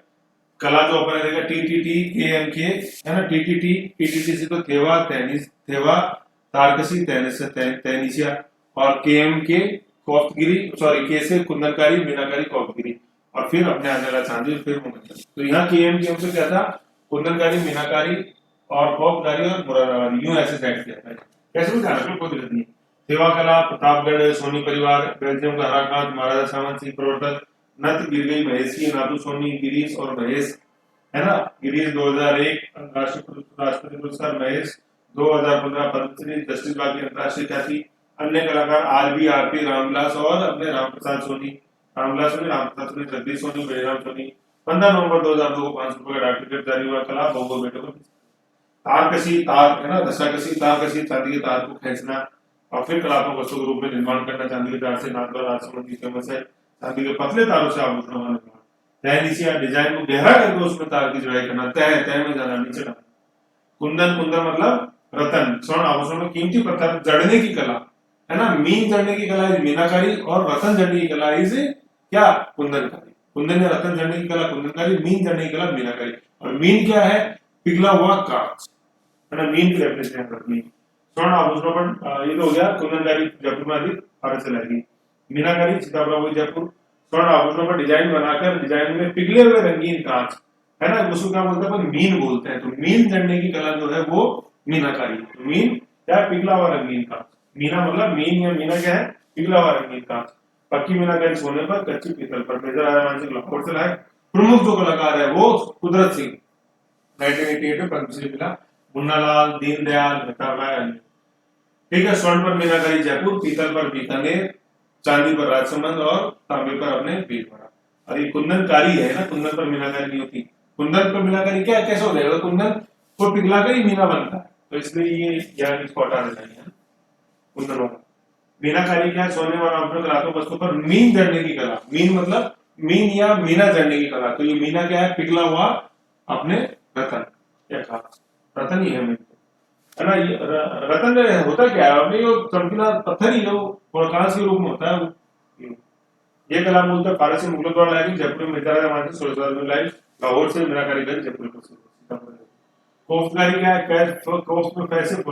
कला जो अपन ने देखा टीटीटी के है ना, टीटीटी से तो थेवा, तैनिस, थेवा, तारकसी, तैनिसिया, और के कोफ्तगिरी, सॉरी के से कुंदनकारी, मीनाकारी, कोफ्तगिरी, और फिर अपने आने वाला चांदी, फिर मुगल। तो यहाँ के से क्या था, कुंदनकारी, मीनाकारी और कोफ्तकारी और मुरादाबादी, यूं ऐसे सेट किया था, कैसे भी ध्यान रखो, कोई दिक्कत नहीं। सेवा कला, प्रतापगढ़, सोनी परिवार, बेल्जियम का हराकांत, महाराजा सामंत सिंह प्रवर्तक, नत गिर गई महेश की, नादू सोनी, गिरीश और महेश, है ना। गिरीश 2001 राष्ट्रपति पुरस्कार, महेश 2015 पद्मश्री, जस्टिस बागी अंतरराष्ट्रीय ख्याति। अन्य कलाकार आरबी, आरपी, रामविलास और अपने रामप्रसाद सोनी, रामविलास सोनी, रामप्रसाद सोनी, जगदीश सोनी, बलराम सोनी। 15 नवंबर 2002 को 500 रुपए का डाक टिकट जारी हुआ। कला बहु बेटे को तार कसी, तार है ना, दशा कसी, तार कसी, चांदी के तार को खींचना, और फिर कलात्मक वस्तु के रूप में निर्माण करना, चांदी के तार से नाथ और राजसमंदी फेमस है, चांदी के पतले तारों से आभूषणों का निर्माण। तैनिसिया, डिजाइन को गहरा करके उसमें तार की जुड़ाई करना, तय तय में जाना, नीचे जाना। कुंदन, कुंदन मतलब रतन, स्वर्ण आभूषणों में कीमती पत्थर जड़ने की कला, है ना, मीन जड़ने की कला मीनाकारी, और रतन जड़ने की कला इसे क्या, कुंदनकारी। कुंदन या रतन जड़ने की कला कुंदनकारी, मीन जड़ने की कला मीनाकारी। और मीन क्या है, पिघला हुआ कांच, है ना, मीन की डेफिनेशन है। स्वर्ण आभूषणों पर ये तो हो गया, कुंदनकारी जयपुर में अधिक भारत से लाएगी, मीनाकारी सीतापुर जयपुर। स्वर्ण आभूषणों पर डिजाइन बनाकर, डिजाइन में पिघले हुए रंगीन कांच, है ना, उसको क्या बोलते हैं, मीन बोलते हैं। तो मीन जड़ने की कला जो है वो मीनाकारी। तो मीन क्या है, पिघला हुआ रंगीन कांच। मीना मतलब मीन या मीना क्या है, पिघला हुआ रंगीन कांच। पक्की मीनाकारी सोने पर, कच्ची पीतल पर। मेजर आर्यमान सिंह लाहौर से लाए। प्रमुख जो कलाकार है वो कुदरत सिंह, 1988 में पद्मश्री मिला। मुन्नालाल, दीनदयाल, मेहता, ठीक है। स्वर्ण पर मीनाकारी जयपुर, पीतल पर बीकानेर, चांदी पर राजसमंद और तांबे पर अपने भीलवाड़ा। और ये कुंदनकारी है ना, कुंदन पर मीनाकारी नहीं होती। कुंदन पर मीनाकारी क्या कैसे हो जाएगा, कुंदन को पिघलाकर ही मीना बनता है, तो इसलिए ये ज्ञान इसको हटा देना है कुंदन वाला। मीनाकारी क्या है, सोने और आभूषण कलात्मक वस्तु पर मीन जड़ने की कला। मीन मतलब मीन या मीना जड़ने की कला। तो ये मीना क्या है, पिघला हुआ अपने रतन या खास, रतन ही है मीन, है ना। ये रतन होता क्या है, अपने चमकीला पत्थर ही है, कांच के रूप में होता है वो। ये कला मूलतः फारसी मुगलों द्वारा लाई गई, जयपुर में मिर्जा राजा 16 में लाई। लाहौर से मेरा कारीगर जबलपुर से। कोफ्तकारी क्या है? कोफ्त में पैसे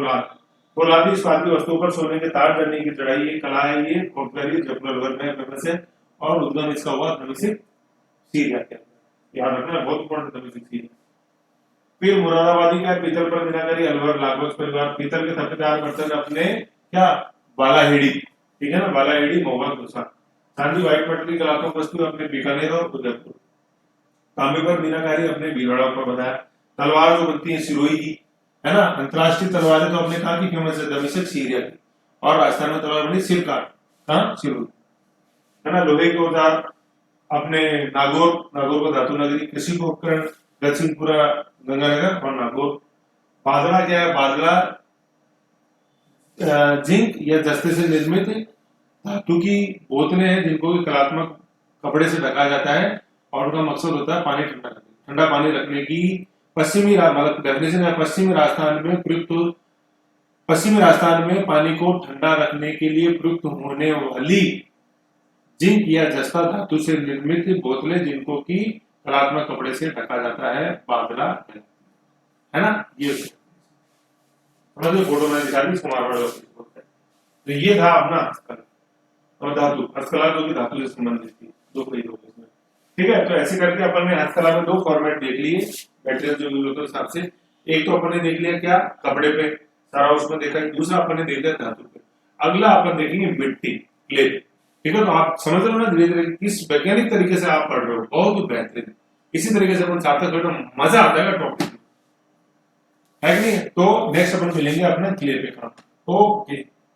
फौलादी इस्पात की वस्तुओं पर सोने के तार जड़ने की चढ़ाई, ये कला है, ये कोफ्तकारी जबलपुर में फेमस है और उद्गम इसका हुआ दमिश्क सीरिया के अंदर। याद रखना बहुत इंपॉर्टेंट, दमिश्क सीरिया। फिर मुरादाबादी का पीतल पर मीनाकारी, अलवर लागोस परिवार पीतल के थपेदार बर्तन अपने क्या बालाहेड़ी, ठीक है ना, बालाहेड़ी मोहम्मद गुस्सा। चांदी व्हाइट पटरी कलात्मक वस्तु अपने बीकानेर और उदयपुर। तांबे पर मीनाकारी अपने भीलवाड़ा पर बताया। तलवार जो बनती है सिरोही की, है ना, अंतरराष्ट्रीय तलवारें तो अपने कहा की फेमस है, दमिश्क सीरिया की। और राजस्थान में तलवार बनी सिरकार, हाँ सिरोही, है ना। लोहे के औजार अपने नागौर, नागौर को धातु नगरी। कृषि को उपकरण दक्षिणपुरा गंगानगर और नागौर। बादला क्या है? बादला जिंक या जस्ते से निर्मित धातु की बोतलें हैं जिनको कलात्मक कपड़े से ढका जाता है और उनका मकसद होता है पानी ठंडा पानी रखने की। पश्चिमी मतलब डेफिनेशन है, पश्चिमी राजस्थान में पानी को ठंडा रखने के लिए प्रयुक्त होने वाली जिंक या जस्ता धातु से निर्मित बोतलें जिनको की कलात्मक कपड़े से ढका जाता है, बादला है ना। ये फोटो में दिखा दी कुमारवाड़ा। तो ये था अपना हस्तकला और धातु। हस्तकला जो कि धातु से संबंधित थी, दो कई लोग इसमें, ठीक है। तो ऐसे करके अपन ने हस्तकला में दो फॉर्मेट देख लिए मटेरियल जो यूज होते हैं हिसाब से। एक तो अपन ने देख लिया क्या, कपड़े पे सारा उसमें देखा। दूसरा अपन ने देख लिया धातु पे। अगला अपन देखेंगे मिट्टी, क्ले, ठीक है। तो आप समझ रहे हो ना धीरे धीरे किस वैज्ञानिक तरीके से आप पढ़ रहे हो, बहुत ही बेहतरीन। इसी तरीके से अपन सार्थक करें तो मजा आ जाएगा टॉपिक, है कि नहीं। तो नेक्स्ट अपन मिलेंगे अपना क्ले पे काम। ओके।